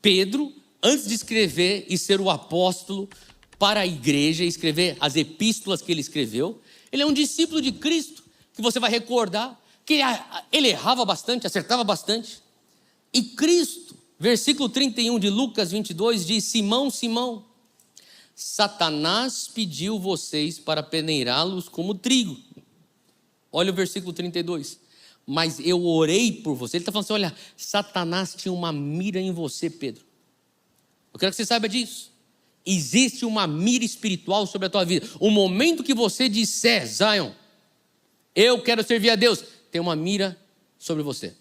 Pedro, antes de escrever e ser o apóstolo para a igreja, escrever as epístolas que ele escreveu, ele é um discípulo de Cristo, que você vai recordar, que ele errava bastante, acertava bastante. E Cristo, versículo 31 de Lucas 22, diz, Simão, Simão, Satanás pediu vocês para peneirá-los como trigo. Olha o versículo 32. Mas eu orei por você. Ele está falando assim, olha, Satanás tinha uma mira em você, Pedro. Eu quero que você saiba disso. Existe uma mira espiritual sobre a tua vida. O momento que você disser, Zion, eu quero servir a Deus, tem uma mira sobre você.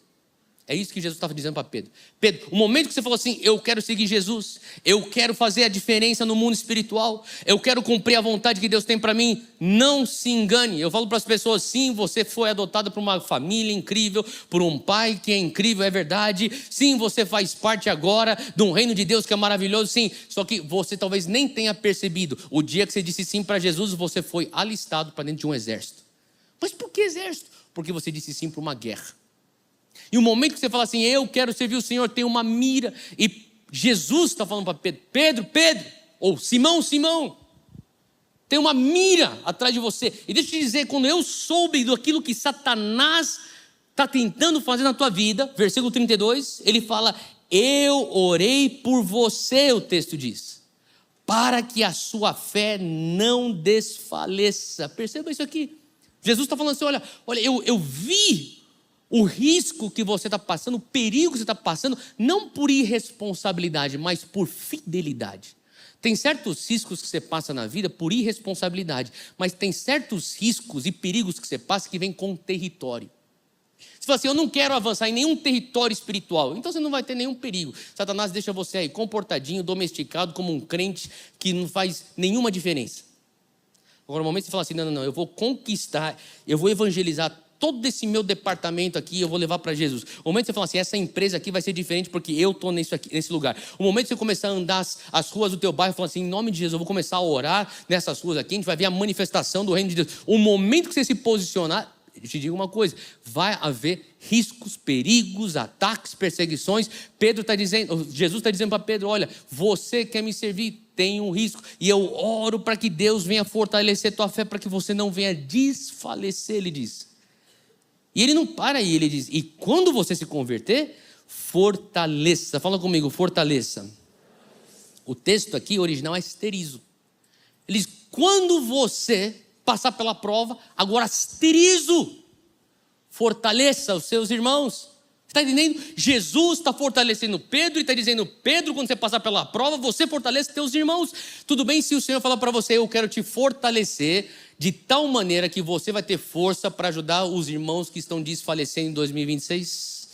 É isso que Jesus estava dizendo para Pedro. Pedro, o momento que você falou assim, eu quero seguir Jesus, eu quero fazer a diferença no mundo espiritual, eu quero cumprir a vontade que Deus tem para mim, não se engane. Eu falo para as pessoas, sim, você foi adotado por uma família incrível, por um pai que é incrível, é verdade. Sim, você faz parte agora de um reino de Deus que é maravilhoso, sim. Só que você talvez nem tenha percebido, o dia que você disse sim para Jesus, você foi alistado para dentro de um exército. Mas por que exército? Porque você disse sim para uma guerra. E o momento que você fala assim, eu quero servir o Senhor, tem uma mira. E Jesus está falando para Pedro, Pedro, ou Simão, Simão, tem uma mira atrás de você. E deixa eu te dizer, quando eu soube daquilo que Satanás está tentando fazer na tua vida, versículo 32, ele fala, eu orei por você, o texto diz, para que a sua fé não desfaleça. Perceba isso aqui. Jesus está falando assim, olha, eu vi o risco que você está passando, o perigo que você está passando, não por irresponsabilidade, mas por fidelidade. Tem certos riscos que você passa na vida por irresponsabilidade, mas tem certos riscos e perigos que você passa que vem com território. Você fala assim, eu não quero avançar em nenhum território espiritual, então você não vai ter nenhum perigo. Satanás deixa você aí comportadinho, domesticado, como um crente que não faz nenhuma diferença. Agora, no momento que você fala assim, não, eu vou conquistar, eu vou evangelizar todo esse meu departamento aqui, eu vou levar para Jesus. O momento que você fala assim, essa empresa aqui vai ser diferente porque eu estou nesse lugar. O momento que você começar a andar as ruas do teu bairro, fala assim, em nome de Jesus, eu vou começar a orar nessas ruas aqui, a gente vai ver a manifestação do reino de Deus. O momento que você se posicionar, eu te digo uma coisa, vai haver riscos, perigos, ataques, perseguições. Jesus está dizendo para Pedro, olha, você quer me servir, tem um risco, e eu oro para que Deus venha fortalecer tua fé, para que você não venha desfalecer, ele diz. E ele não para aí, ele diz, e quando você se converter, fortaleça. Fala comigo, fortaleça. O texto aqui original é asterizo. Ele diz, quando você passar pela prova, agora asterizo, fortaleça os seus irmãos. Está entendendo? Jesus está fortalecendo Pedro e está dizendo, Pedro, quando você passar pela prova, você fortalece teus irmãos. Tudo bem se o Senhor falar para você, eu quero te fortalecer de tal maneira que você vai ter força para ajudar os irmãos que estão desfalecendo em 2026?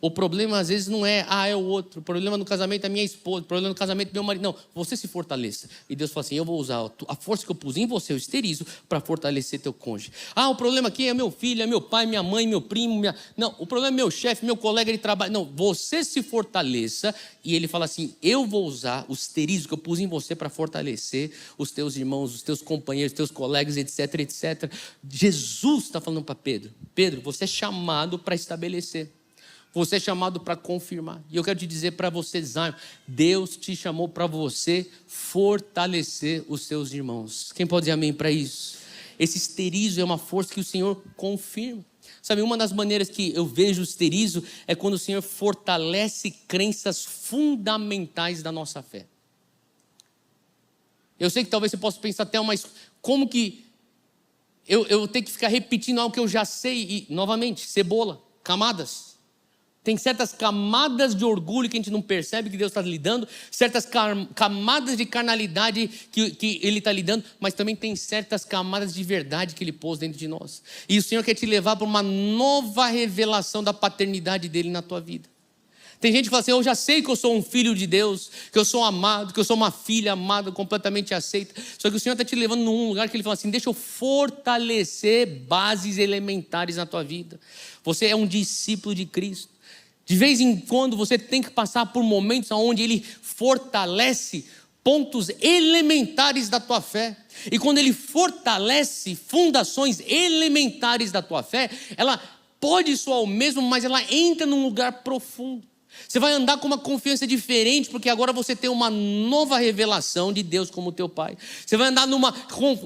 O problema às vezes não é, é o outro. O problema no casamento é minha esposa. O problema no casamento é meu marido. Não, você se fortaleça. E Deus fala assim, eu vou usar a força que eu pus em você, eu esterizo, para fortalecer teu cônjuge. O problema aqui é meu filho, é meu pai, minha mãe, meu primo. Não, o problema é meu chefe, meu colega de trabalho. Não, você se fortaleça. E ele fala assim, eu vou usar o esterizo que eu pus em você para fortalecer os teus irmãos, os teus companheiros, os teus colegas, etc, etc. Jesus está falando para Pedro, Pedro, você é chamado para estabelecer. Você é chamado para confirmar. E eu quero te dizer para você, Zion, Deus te chamou para você fortalecer os seus irmãos. Quem pode dizer amém para isso? Esse esterizo é uma força que o Senhor confirma. Sabe, uma das maneiras que eu vejo o esterizo é quando o Senhor fortalece crenças fundamentais da nossa fé. Eu sei que talvez você possa pensar até, mas como que eu tenho que ficar repetindo algo que eu já sei? E, novamente, cebola, camadas. Tem certas camadas de orgulho que a gente não percebe que Deus está lidando, certas camadas de carnalidade que Ele está lidando, mas também tem certas camadas de verdade que Ele pôs dentro de nós. E o Senhor quer te levar para uma nova revelação da paternidade dEle na tua vida. Tem gente que fala assim, eu já sei que eu sou um filho de Deus, que eu sou amado, que eu sou uma filha amada, completamente aceita. Só que o Senhor está te levando num lugar que Ele fala assim, deixa eu fortalecer bases elementares na tua vida. Você é um discípulo de Cristo. De vez em quando você tem que passar por momentos onde Ele fortalece pontos elementares da tua fé. E quando Ele fortalece fundações elementares da tua fé, ela pode soar o mesmo, mas ela entra num lugar profundo. Você vai andar com uma confiança diferente, porque agora você tem uma nova revelação de Deus como teu Pai. Você vai andar com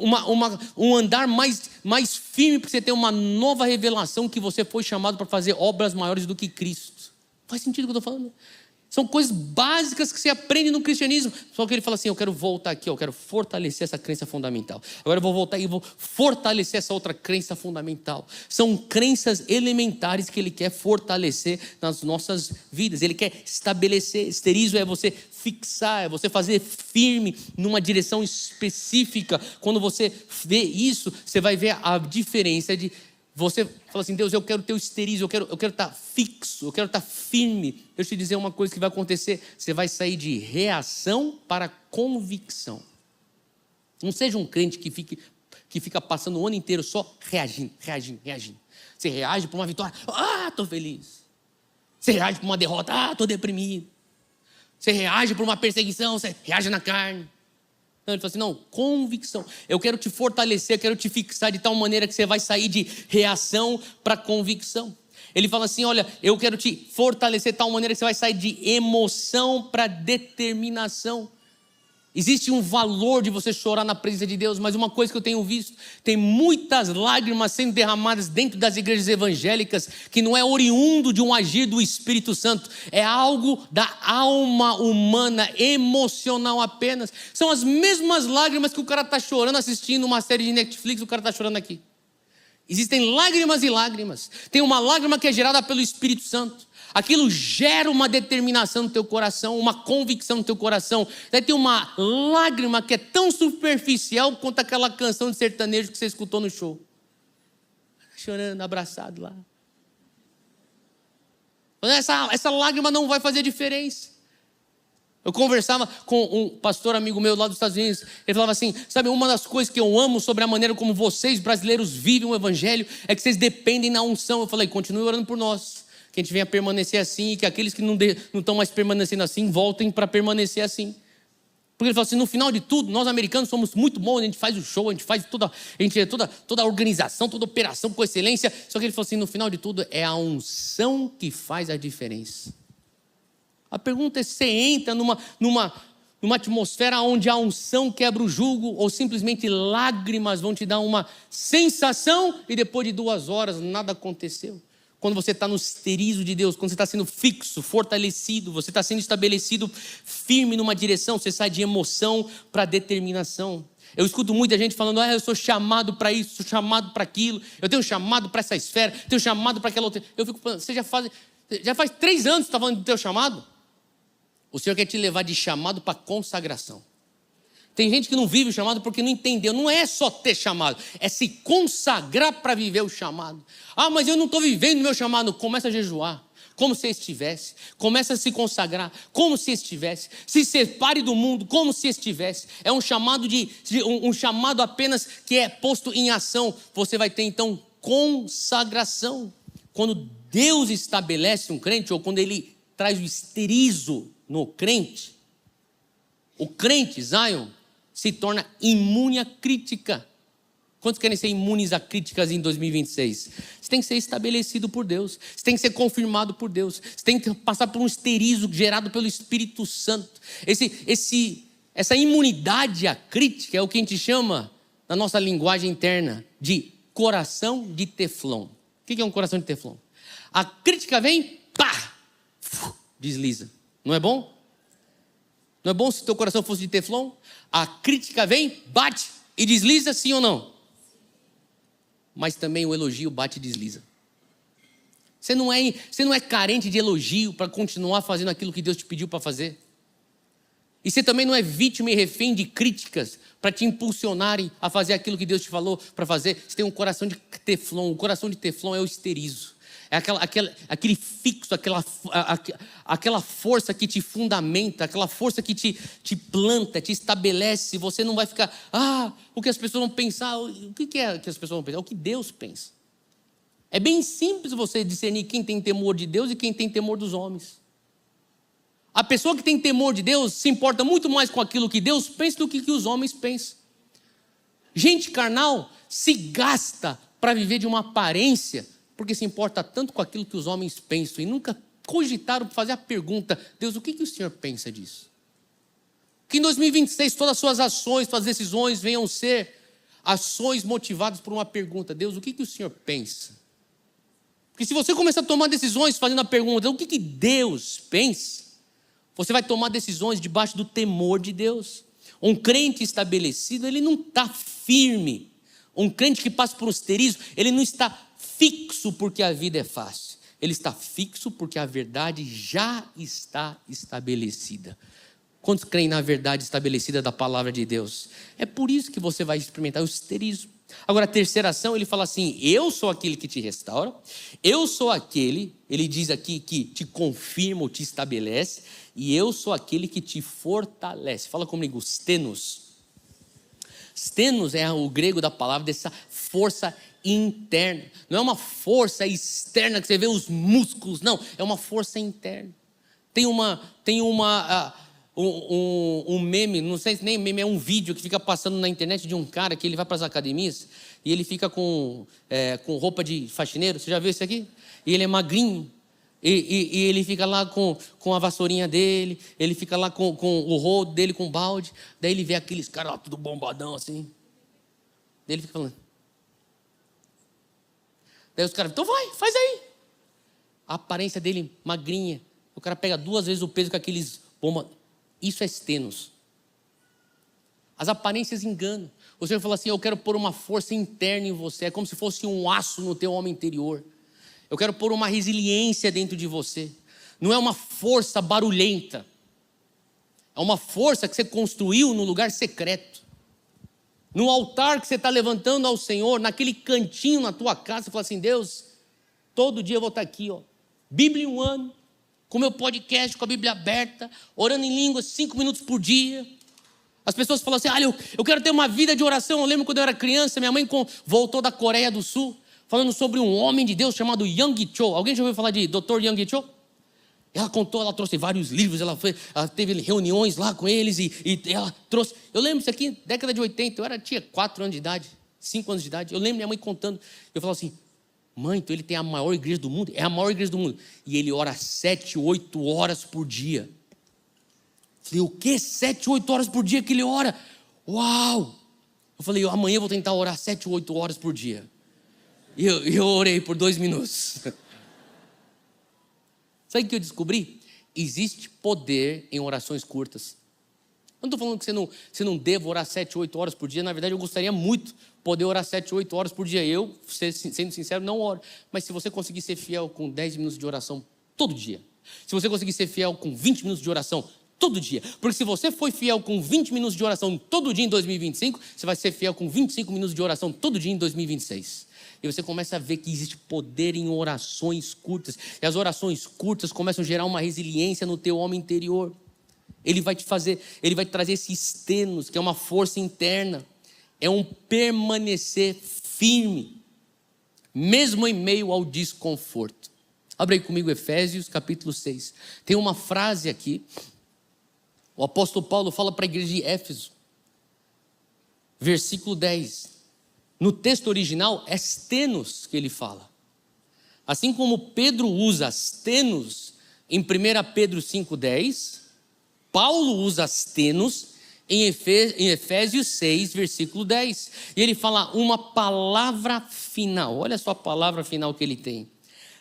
um andar mais firme, porque você tem uma nova revelação que você foi chamado para fazer obras maiores do que Cristo. Faz sentido o que eu estou falando? São coisas básicas que você aprende no cristianismo. Só que ele fala assim, eu quero voltar aqui, eu quero fortalecer essa crença fundamental. Agora eu vou voltar e vou fortalecer essa outra crença fundamental. São crenças elementares que ele quer fortalecer nas nossas vidas. Ele quer estabelecer. Esterizo é você fixar, é você fazer firme numa direção específica. Quando você vê isso, você vai ver a diferença de... Você fala assim, Deus, eu quero ter o esterizo, eu quero estar fixo, eu quero estar firme. Deixa eu te dizer uma coisa que vai acontecer. Você vai sair de reação para convicção. Não seja um crente que fica passando o ano inteiro só reagindo. Você reage para uma vitória, estou feliz. Você reage para uma derrota, estou deprimido. Você reage para uma perseguição, você reage na carne. Não, ele falou assim, não, convicção. Eu quero te fortalecer, eu quero te fixar de tal maneira que você vai sair de reação para convicção. Ele fala assim, olha, eu quero te fortalecer de tal maneira que você vai sair de emoção para determinação. Existe um valor de você chorar na presença de Deus, mas uma coisa que eu tenho visto, tem muitas lágrimas sendo derramadas dentro das igrejas evangélicas, que não é oriundo de um agir do Espírito Santo, é algo da alma humana, emocional apenas. São as mesmas lágrimas que o cara está chorando assistindo uma série de Netflix, o cara está chorando aqui. Existem lágrimas e lágrimas. Tem uma lágrima que é gerada pelo Espírito Santo. Aquilo gera uma determinação no teu coração, uma convicção no teu coração. Daí tem uma lágrima que é tão superficial quanto aquela canção de sertanejo que você escutou no show. Chorando, abraçado lá. Essa lágrima não vai fazer diferença. Eu conversava com um pastor amigo meu lá dos Estados Unidos. Ele falava assim, sabe, uma das coisas que eu amo sobre a maneira como vocês brasileiros vivem o evangelho é que vocês dependem da unção. Eu falei, continue orando por nós. Que a gente venha permanecer assim e que aqueles que não estão mais permanecendo assim voltem para permanecer assim. Porque ele falou assim, no final de tudo, nós americanos somos muito bons, a gente faz o show, a gente faz toda a organização, toda a operação com excelência. Só que ele falou assim, no final de tudo, é a unção que faz a diferença. A pergunta é se você entra numa atmosfera onde a unção quebra o jugo, ou simplesmente lágrimas vão te dar uma sensação e depois de 2 horas nada aconteceu. Quando você está no esterizo de Deus, quando você está sendo fixo, fortalecido, você está sendo estabelecido firme numa direção, você sai de emoção para determinação. Eu escuto muita gente falando, eu sou chamado para isso, sou chamado para aquilo, eu tenho chamado para essa esfera, tenho chamado para aquela outra. Eu fico falando, você já faz 3 anos que você está falando do teu chamado? O Senhor quer te levar de chamado para consagração. Tem gente que não vive o chamado porque não entendeu. Não é só ter chamado, é se consagrar para viver o chamado. Mas eu não estou vivendo o meu chamado. Começa a jejuar, como se estivesse. Começa a se consagrar, como se estivesse. Se separe do mundo, como se estivesse. É um chamado um chamado apenas que é posto em ação. Você vai ter então consagração. Quando Deus estabelece um crente, ou quando Ele traz o esterizo no crente, o crente, Zion, se torna imune à crítica. Quantos querem ser imunes a críticas em 2026? Você tem que ser estabelecido por Deus. Você tem que ser confirmado por Deus. Você tem que passar por um esterizo gerado pelo Espírito Santo. Essa imunidade à crítica é o que a gente chama, na nossa linguagem interna, de coração de teflon. O que é um coração de teflon? A crítica vem, pá, desliza. Não é bom? Não é bom se teu coração fosse de teflon? A crítica vem, bate e desliza, sim ou não? Mas também o elogio bate e desliza. Você não é carente de elogio para continuar fazendo aquilo que Deus te pediu para fazer. E você também não é vítima e refém de críticas para te impulsionarem a fazer aquilo que Deus te falou para fazer. Você tem um coração de teflon. O coração de teflon é o esterizo. É aquele fixo, aquela força que te fundamenta, aquela força que te planta, te estabelece. Você não vai ficar, o que as pessoas vão pensar. O que é que as pessoas vão pensar? É o que Deus pensa. É bem simples você discernir quem tem temor de Deus e quem tem temor dos homens. A pessoa que tem temor de Deus se importa muito mais com aquilo que Deus pensa do que os homens pensam. Gente carnal se gasta para viver de uma aparência, porque se importa tanto com aquilo que os homens pensam e nunca cogitaram fazer a pergunta, Deus, o que o Senhor pensa disso? Que em 2026 todas as suas ações, suas decisões venham ser ações motivadas por uma pergunta, Deus, o que o Senhor pensa? Porque se você começar a tomar decisões fazendo a pergunta, o que Deus pensa? Você vai tomar decisões debaixo do temor de Deus. Um crente estabelecido, ele não está firme. Um crente que passa por um esterizo, ele não está fixo porque a vida é fácil. Ele está fixo porque a verdade já está estabelecida. Quantos creem na verdade estabelecida da palavra de Deus? É por isso que você vai experimentar o esterismo. Agora a terceira ação, ele fala assim, eu sou aquele que te restaura, eu sou aquele, ele diz aqui que te confirma ou te estabelece, e eu sou aquele que te fortalece. Fala comigo, stenos. Stenos é o grego da palavra dessa força interna. Não é uma força externa que você vê os músculos, não. É uma força interna. Tem um meme, não sei se nem meme, é um vídeo que fica passando na internet de um cara que ele vai para as academias e ele fica com roupa de faxineiro. Você já viu isso aqui? E ele é magrinho. E ele fica lá com a vassourinha dele, ele fica lá com o rodo dele, com o balde. Daí ele vê aqueles caras lá tudo bombadão assim. Daí ele fica falando. Daí os caras, então vai, faz aí. A aparência dele magrinha. O cara pega 2 vezes o peso com aqueles bombas. Isso é stenos. As aparências enganam. O Senhor fala assim, eu quero pôr uma força interna em você. É como se fosse um aço no teu homem interior. Eu quero pôr uma resiliência dentro de você. Não é uma força barulhenta. É uma força que você construiu no lugar secreto. No altar que você está levantando ao Senhor, naquele cantinho na tua casa, você fala assim, Deus, todo dia eu vou estar aqui, Bíblia em um ano, com meu podcast, com a Bíblia aberta, orando em línguas 5 minutos por dia. As pessoas falam assim, eu quero ter uma vida de oração. Eu lembro quando eu era criança, minha mãe voltou da Coreia do Sul, falando sobre um homem de Deus chamado Yonggi Cho. Alguém já ouviu falar de Dr. Yonggi Cho? Ela contou, ela trouxe vários livros, ela teve reuniões lá com eles e ela trouxe. Eu lembro isso aqui, década de 80, tinha 4 anos de idade, 5 anos de idade. Eu lembro minha mãe contando. Eu falava assim: mãe, então ele tem a maior igreja do mundo? É a maior igreja do mundo. E ele ora 7, 8 horas por dia. Eu falei: o quê? 7, 8 horas por dia que ele ora? Uau! Eu falei: amanhã eu vou tentar orar 7, 8 horas por dia. E eu orei por 2 minutos. Sabe o que eu descobri? Existe poder em orações curtas. Eu não estou falando que você não deva orar 7, 8 horas por dia. Na verdade, eu gostaria muito poder orar 7, 8 horas por dia. Eu, sendo sincero, não oro. Mas se você conseguir ser fiel com 10 minutos de oração todo dia, se você conseguir ser fiel com 20 minutos de oração todo dia, porque se você foi fiel com 20 minutos de oração todo dia em 2025, você vai ser fiel com 25 minutos de oração todo dia em 2026. E você começa a ver que existe poder em orações curtas. E as orações curtas começam a gerar uma resiliência no teu homem interior. Ele vai te trazer esse estenos, que é uma força interna. É um permanecer firme, mesmo em meio ao desconforto. Abre aí comigo Efésios capítulo 6. Tem uma frase aqui. O apóstolo Paulo fala para a igreja de Éfeso. Versículo 10. No texto original é stenos que ele fala. Assim como Pedro usa stenos em 1 Pedro 5,10, Paulo usa stenos em Efésios 6, versículo 10. E ele fala uma palavra final. Olha só a palavra final que ele tem.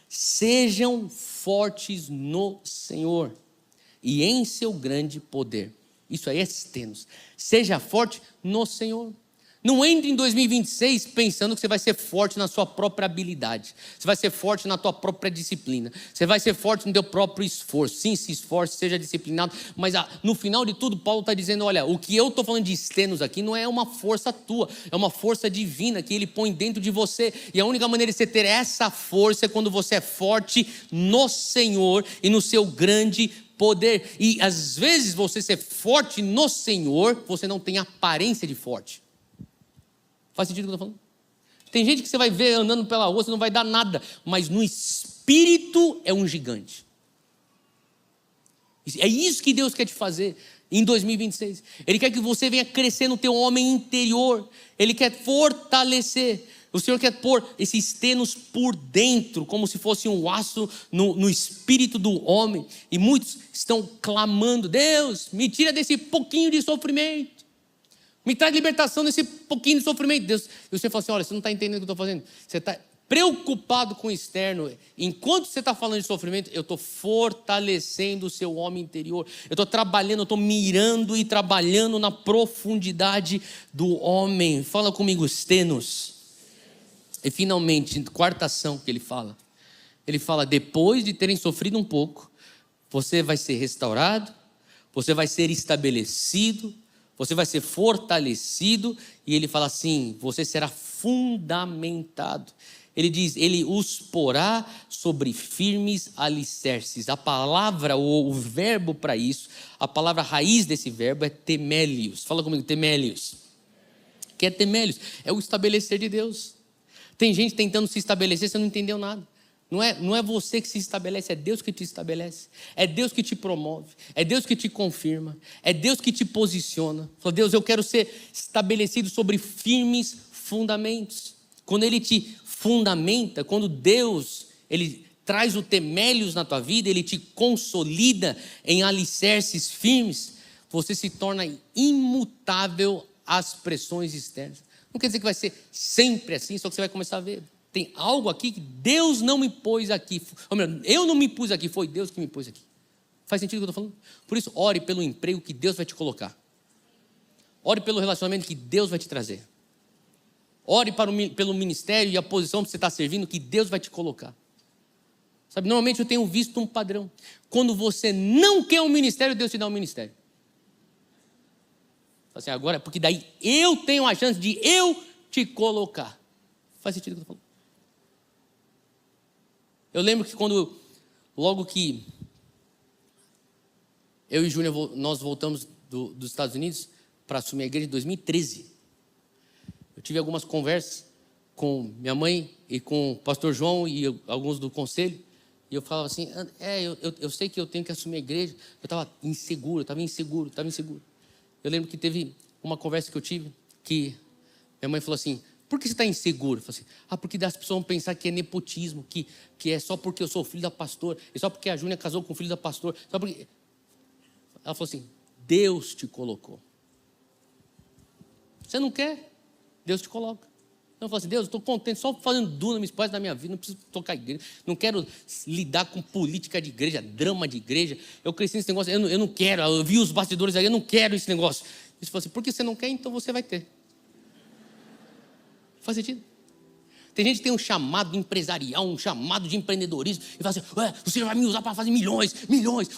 Sejam fortes no Senhor e em seu grande poder. Isso aí é stenos. Seja forte no Senhor. Não entre em 2026 pensando que você vai ser forte na sua própria habilidade. Você vai ser forte na tua própria disciplina. Você vai ser forte no teu próprio esforço. Sim, se esforce, seja disciplinado. Mas no final de tudo, Paulo está dizendo: olha, o que eu estou falando de stenos aqui não é uma força tua. É uma força divina que ele põe dentro de você. E a única maneira de você ter essa força é quando você é forte no Senhor e no seu grande poder. E às vezes você ser forte no Senhor, você não tem aparência de forte. Faz sentido o que eu estou falando? Tem gente que você vai ver andando pela rua, você não vai dar nada, mas no espírito é um gigante. É isso que Deus quer te fazer em 2026. Ele quer que você venha crescer no teu homem interior. Ele quer fortalecer. O Senhor quer pôr esses stenos por dentro, como se fosse um aço no espírito do homem. E muitos estão clamando: Deus, me tira desse pouquinho de sofrimento. Me traz libertação nesse pouquinho de sofrimento, Deus. E você fala assim: olha, você não está entendendo o que eu estou fazendo. Você está preocupado com o externo. Enquanto você está falando de sofrimento, eu estou fortalecendo o seu homem interior. Eu estou trabalhando, eu estou mirando e trabalhando na profundidade do homem. Fala comigo, stenos. E finalmente, quarta ação que ele fala. Ele fala: depois de terem sofrido um pouco, você vai ser restaurado, você vai ser estabelecido, você vai ser fortalecido. E ele fala assim: você será fundamentado. Ele diz: ele os porá sobre firmes alicerces. A palavra, ou o verbo para isso, a palavra raiz desse verbo é temélios. Fala comigo, temélios. O que é temélios? É o estabelecer de Deus. Tem gente tentando se estabelecer, você não entendeu nada. Não é você que se estabelece, é Deus que te estabelece. É Deus que te promove, é Deus que te confirma, é Deus que te posiciona. Fala: Deus, eu quero ser estabelecido sobre firmes fundamentos. Quando Ele te fundamenta, quando Deus, Ele traz o temélios na tua vida, Ele te consolida em alicerces firmes, você se torna imutável às pressões externas. Não quer dizer que vai ser sempre assim, só que você vai começar a ver. Tem algo aqui que Deus não me pôs aqui. Ou melhor, eu não me pus aqui, foi Deus que me pôs aqui. Faz sentido o que eu estou falando? Por isso, ore pelo emprego que Deus vai te colocar. Ore pelo relacionamento que Deus vai te trazer. Ore pelo ministério e a posição que você está servindo, que Deus vai te colocar. Sabe, normalmente eu tenho visto um padrão. Quando você não quer um ministério, Deus te dá um ministério. Assim, agora, porque daí eu tenho a chance de eu te colocar. Faz sentido o que eu estou falando? Eu lembro que logo que eu e Júnior, nós voltamos dos Estados Unidos para assumir a igreja em 2013. Eu tive algumas conversas com minha mãe e com o pastor João e alguns do conselho. E eu falava assim, eu sei que eu tenho que assumir a igreja. Eu estava inseguro. Eu lembro que teve uma conversa que eu tive, que minha mãe falou assim, por que você está inseguro? Eu falei assim, porque as pessoas vão pensar que é nepotismo, que é só porque eu sou filho da pastora, é só porque a Júnia casou com o filho da pastora, só porque... Ela falou assim, Deus te colocou. Você não quer? Deus te coloca. Então eu falo assim, Deus, eu estou contente só fazendo dunamis paz na minha vida, não preciso tocar igreja, não quero lidar com política de igreja, drama de igreja. Eu cresci nesse negócio, eu não quero, eu vi os bastidores aí, eu não quero esse negócio. Ele falou assim, porque você não quer, então você vai ter. Faz sentido? Tem gente que tem um chamado empresarial, um chamado de empreendedorismo, e fala assim, o Senhor vai me usar para fazer milhões,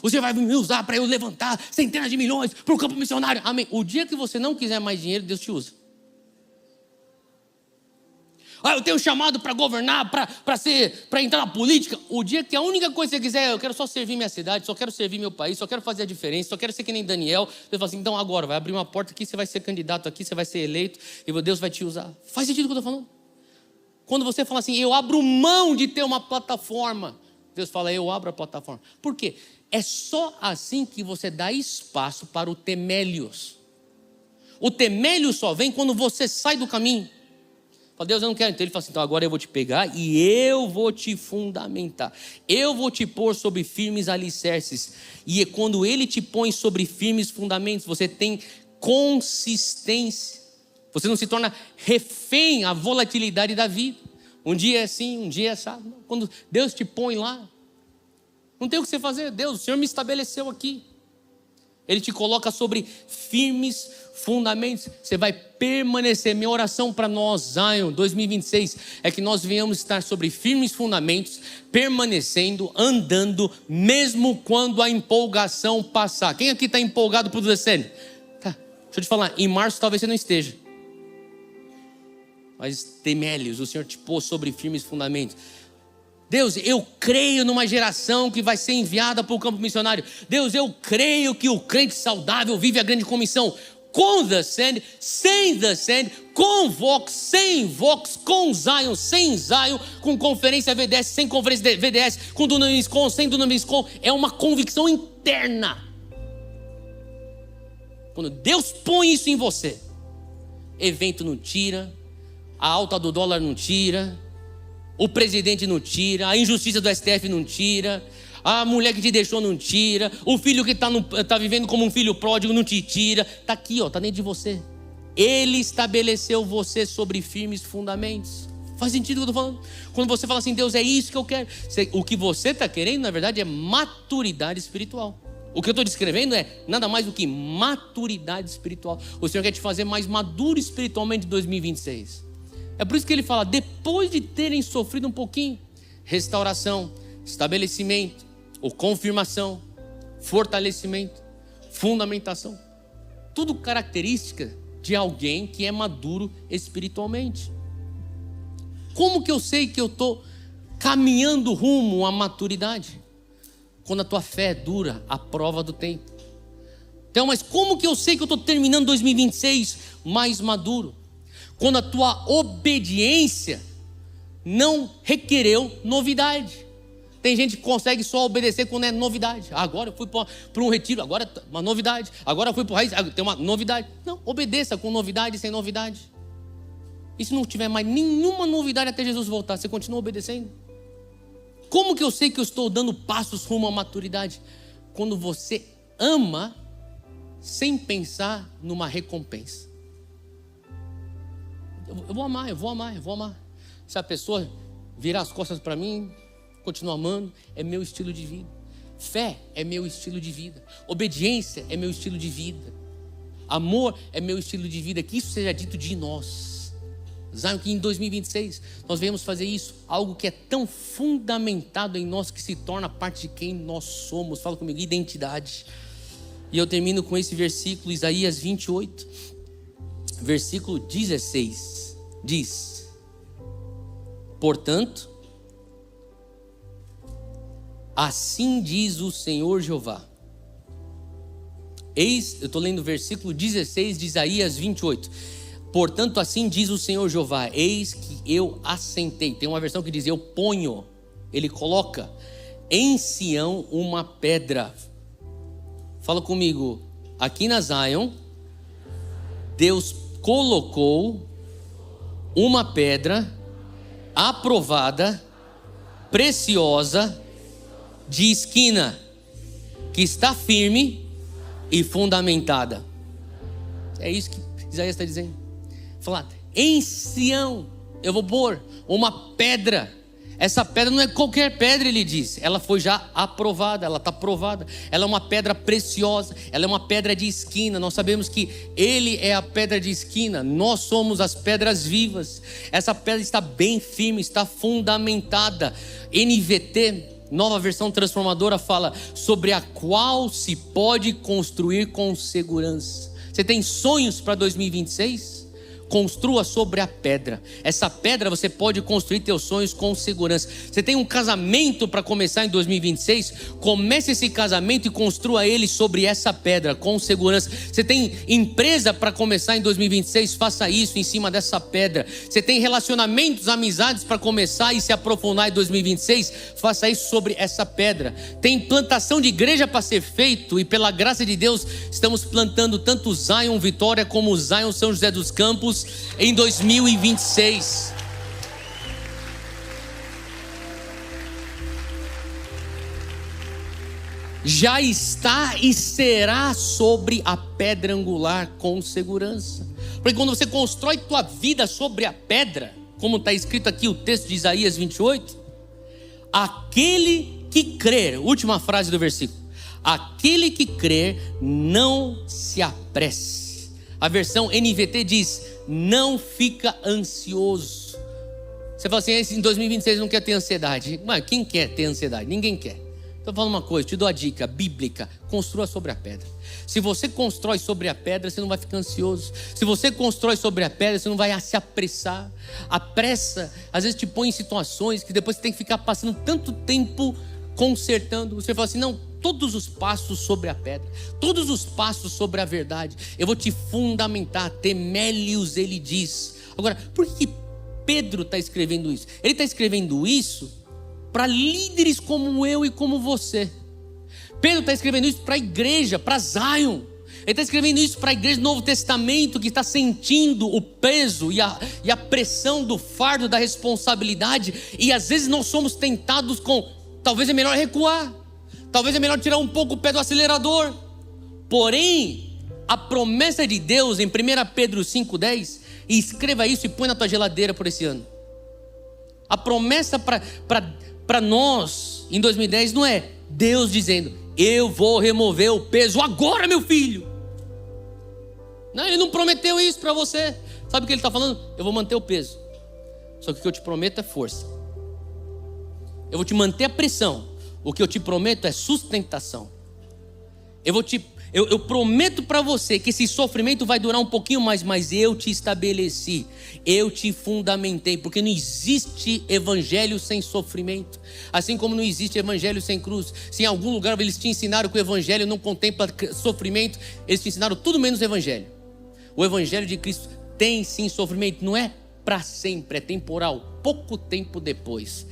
o Senhor vai me usar para eu levantar centenas de milhões para o campo missionário. Amém. O dia que você não quiser mais dinheiro, Deus te usa. Eu tenho um chamado para governar, para entrar na política. O dia que a única coisa que você quiser, eu quero só servir minha cidade, só quero servir meu país, só quero fazer a diferença, só quero ser que nem Daniel. Deus fala assim, então agora, vai abrir uma porta aqui, você vai ser candidato aqui, você vai ser eleito, e Deus vai te usar. Faz sentido o que eu estou falando? Quando você fala assim, eu abro mão de ter uma plataforma, Deus fala, eu abro a plataforma. Por quê? É só assim que você dá espaço para o temélios. O temélio só vem quando você sai do caminho. Fala, Deus, eu não quero. Então ele fala assim, então agora eu vou te pegar e eu vou te fundamentar. Eu vou te pôr sobre firmes alicerces. E quando ele te põe sobre firmes fundamentos, você tem consistência. Você não se torna refém à volatilidade da vida. Um dia é assim, um dia é assado. Quando Deus te põe lá, não tem o que você fazer. Deus, o Senhor me estabeleceu aqui. Ele te coloca sobre firmes fundamentos. Você vai permanecer. Minha oração para nós, Zion 2026, é que nós venhamos estar sobre firmes fundamentos, permanecendo, andando, mesmo quando a empolgação passar. Quem aqui está empolgado para o Decênio? Tá. Deixa eu te falar, em março talvez você não esteja. Mas temélios, o Senhor te pôs sobre firmes fundamentos. Deus, eu creio numa geração que vai ser enviada para o campo missionário. Deus, eu creio que o crente saudável vive a grande comissão. Com The Send, sem The Send, com Vox, sem Vox, com Zion, sem Zion, com conferência VDS, sem conferência VDS, com Dunamis Com, sem Dunamis Com. É uma convicção interna. Quando Deus põe isso em você, evento não tira, a alta do dólar não tira, o presidente não tira, a injustiça do STF não tira, a mulher que te deixou não tira, o filho que está vivendo como um filho pródigo não te tira. Está aqui, está dentro de você. Ele estabeleceu você sobre firmes fundamentos. Faz sentido o que eu estou falando? Quando você fala assim, Deus, é isso que eu quero. O que você está querendo, na verdade, é maturidade espiritual. O que eu estou descrevendo é nada mais do que maturidade espiritual. O Senhor quer te fazer mais maduro espiritualmente em 2026. É por isso que ele fala, depois de terem sofrido um pouquinho, restauração, estabelecimento, ou confirmação, fortalecimento, fundamentação. Tudo característica de alguém que é maduro espiritualmente. Como que eu sei que eu estou caminhando rumo à maturidade? Quando a tua fé dura a prova do tempo. Então, mas como que eu sei que eu estou terminando 2026 mais maduro? Quando a tua obediência não requereu novidade. Tem gente que consegue só obedecer quando é novidade. Agora eu fui para um retiro, agora é uma novidade. Agora eu fui para o raiz, tem uma novidade. Não, obedeça com novidade e sem novidade. E se não tiver mais nenhuma novidade até Jesus voltar, você continua obedecendo? Como que eu sei que eu estou dando passos rumo à maturidade? Quando você ama sem pensar numa recompensa. Eu vou amar. Se a pessoa virar as costas para mim, continuar amando, é meu estilo de vida. Fé é meu estilo de vida. Obediência é meu estilo de vida. Amor é meu estilo de vida. Que isso seja dito de nós. Zion, que em 2026 nós venhamos fazer isso. Algo que é tão fundamentado em nós que se torna parte de quem nós somos. Fala comigo, identidade. E eu termino com esse versículo, Isaías 28, versículo 16. Diz: portanto, assim diz o Senhor Jeová. Eis, eu estou lendo o versículo 16 de Isaías 28. Portanto, assim diz o Senhor Jeová: eis que eu assentei. Tem uma versão que diz eu ponho, ele coloca em Sião uma pedra. Fala comigo. Aqui na Zion, Deus colocou uma pedra aprovada, preciosa, de esquina, que está firme e fundamentada. É isso que Isaías está dizendo. Falar, em Sião eu vou pôr uma pedra. Essa pedra não é qualquer pedra, ele diz. Ela foi já aprovada, ela está provada. Ela é uma pedra preciosa, ela é uma pedra de esquina. Nós sabemos que ele é a pedra de esquina, nós somos as pedras vivas. Essa pedra está bem firme, está fundamentada. NVT, Nova Versão Transformadora, fala sobre a qual se pode construir com segurança. Você tem sonhos para 2026? Construa sobre a pedra. Essa pedra você pode construir teus sonhos com segurança. Você tem um casamento para começar em 2026? Comece esse casamento e construa ele sobre essa pedra com segurança. Você tem empresa para começar em 2026? Faça isso em cima dessa pedra. Você tem relacionamentos, amizades para começar e se aprofundar em 2026? Faça isso sobre essa pedra. Tem plantação de igreja para ser feito e pela graça de Deus estamos plantando tanto Zion Vitória como Zion São José dos Campos em 2026. Já está e será sobre a pedra angular com segurança. Porque quando você constrói tua vida sobre a pedra, como está escrito aqui o texto de Isaías 28, aquele que crer, última frase do versículo, aquele que crer não se apresse. A versão NVT diz: não fica ansioso. Você fala assim, em 2026 não quer ter ansiedade. Mas quem quer ter ansiedade? Ninguém quer. Então fala uma coisa, te dou a dica bíblica: construa sobre a pedra. Se você constrói sobre a pedra, você não vai ficar ansioso. Se você constrói sobre a pedra, você não vai se apressar. A pressa às vezes te põe em situações que depois você tem que ficar passando tanto tempo consertando. Você fala assim, não, todos os passos sobre a pedra, todos os passos sobre a verdade, eu vou te fundamentar. Temelius, ele diz. Agora, por que Pedro está escrevendo isso? Ele está escrevendo isso para líderes como eu e como você. Pedro está escrevendo isso para a igreja, para Zion. Ele está escrevendo isso para a igreja do Novo Testamento, que está sentindo o peso e a pressão do fardo da responsabilidade. E às vezes nós somos tentados com, talvez é melhor recuar, talvez é melhor tirar um pouco o pé do acelerador. Porém, a promessa de Deus em 1 Pedro 5,10, e escreva isso e põe na tua geladeira por esse ano. A promessa para nós em 2010 não é Deus dizendo, eu vou remover o peso agora, meu filho. Não, ele não prometeu isso para você. Sabe o que ele está falando? Eu vou manter o peso, só que o que eu te prometo é força. Eu vou te manter a pressão. O que eu te prometo é sustentação. Eu prometo para você que esse sofrimento vai durar um pouquinho mais, mas eu te estabeleci, eu te fundamentei, porque não existe evangelho sem sofrimento, assim como não existe evangelho sem cruz. Se em algum lugar eles te ensinaram que o evangelho não contempla sofrimento, eles te ensinaram tudo menos o evangelho. O evangelho de Cristo tem sim sofrimento, não é para sempre, é temporal, pouco tempo depois.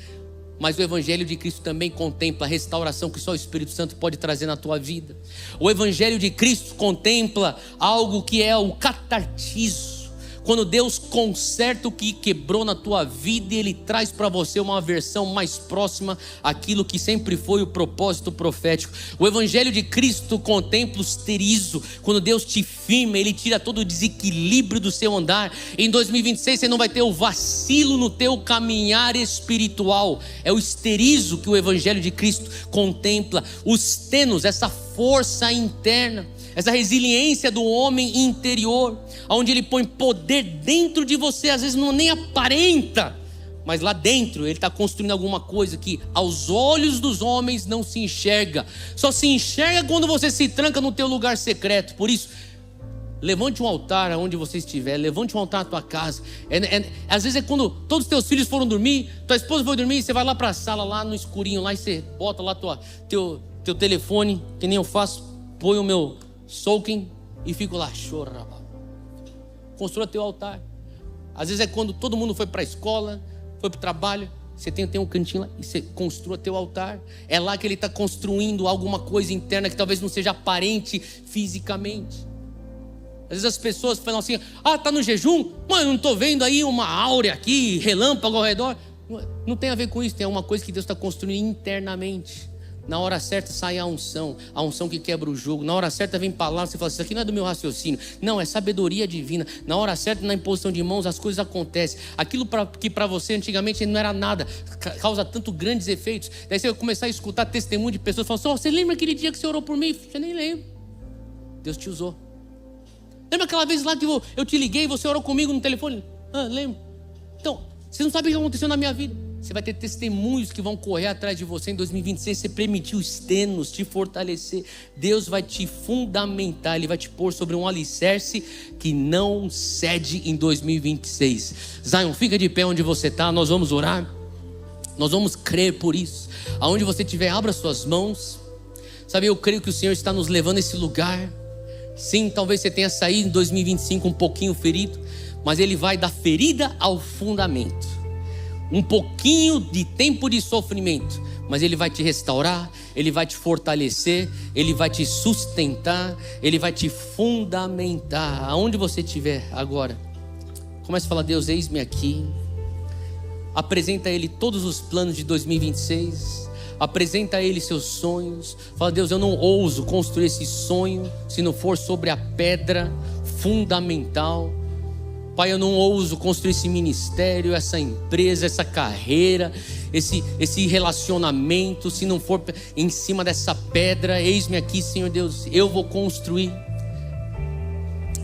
Mas o evangelho de Cristo também contempla a restauração que só o Espírito Santo pode trazer na tua vida. O evangelho de Cristo contempla algo que é o catartismo. Quando Deus conserta o que quebrou na tua vida e Ele traz para você uma versão mais próxima àquilo que sempre foi o propósito profético. O evangelho de Cristo contempla o esterizo. Quando Deus te firma, Ele tira todo o desequilíbrio do seu andar. Em 2026 você não vai ter o vacilo no teu caminhar espiritual. É o esterizo que o evangelho de Cristo contempla. Os tenos, essa força interna, essa resiliência do homem interior, onde ele põe poder dentro de você, às vezes não nem aparenta, mas lá dentro ele está construindo alguma coisa que aos olhos dos homens não se enxerga, só se enxerga quando você se tranca no teu lugar secreto. Por isso, levante um altar aonde você estiver, levante um altar na tua casa. Às vezes é quando todos os teus filhos foram dormir, tua esposa foi dormir, você vai lá para a sala, lá no escurinho, lá e você bota lá teu telefone, que nem eu faço, põe o meu soaking e fico lá, chorando. Construa teu altar. Às vezes é quando todo mundo foi para a escola, foi para o trabalho, Você tem um cantinho lá e você construa teu altar. É lá que ele está construindo alguma coisa interna que talvez não seja aparente fisicamente. Às vezes as pessoas falam assim: tá no jejum? Mas eu não estou vendo aí uma áurea aqui, relâmpago ao redor. Não tem a ver com isso, tem uma coisa que Deus está construindo internamente. Na hora certa sai a unção que quebra o jugo. Na hora certa vem palavra, você fala: isso aqui não é do meu raciocínio. Não, é sabedoria divina. Na hora certa, na imposição de mãos, as coisas acontecem. Aquilo que para você antigamente não era nada, causa tanto grandes efeitos. Daí você vai começar a escutar testemunho de pessoas falando assim: você lembra aquele dia que você orou por mim? Eu nem lembro. Deus te usou. Lembra aquela vez lá que eu te liguei e você orou comigo no telefone? Lembro. Então, você não sabe o que aconteceu na minha vida. Você vai ter testemunhos que vão correr atrás de você em 2026. Você permitiu externos te fortalecer. Deus vai te fundamentar. Ele vai te pôr sobre um alicerce que não cede em 2026. Zion, fica de pé onde você está. Nós vamos orar. Nós vamos crer por isso. Aonde você estiver, abra suas mãos. Sabe, eu creio que o Senhor está nos levando a esse lugar. Sim, talvez você tenha saído em 2025 um pouquinho ferido, mas Ele vai da ferida ao fundamento. Um pouquinho de tempo de sofrimento, mas Ele vai te restaurar, Ele vai te fortalecer, Ele vai te sustentar, Ele vai te fundamentar. Aonde você estiver agora, comece a falar: Deus, eis-me aqui. Apresenta a Ele todos os planos de 2026. Apresenta a Ele seus sonhos. Fala: Deus, eu não ouso construir esse sonho se não for sobre a pedra fundamental. Pai, eu não ouso construir esse ministério, essa empresa, essa carreira, esse relacionamento, se não for em cima dessa pedra. Eis-me aqui, Senhor Deus, eu vou construir.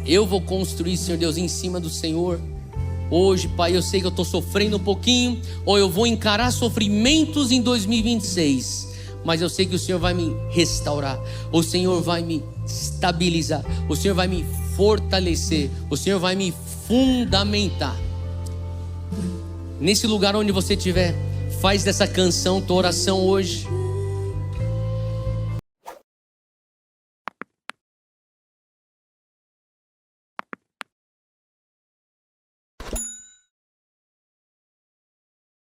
Eu vou construir, Senhor Deus, em cima do Senhor. Hoje, Pai, eu sei que eu estou sofrendo um pouquinho, ou eu vou encarar sofrimentos em 2026, mas eu sei que o Senhor vai me restaurar, o Senhor vai me estabilizar, o Senhor vai me fortalecer, o Senhor vai me fundamentar. Nesse lugar onde você estiver, faz dessa canção tua oração hoje.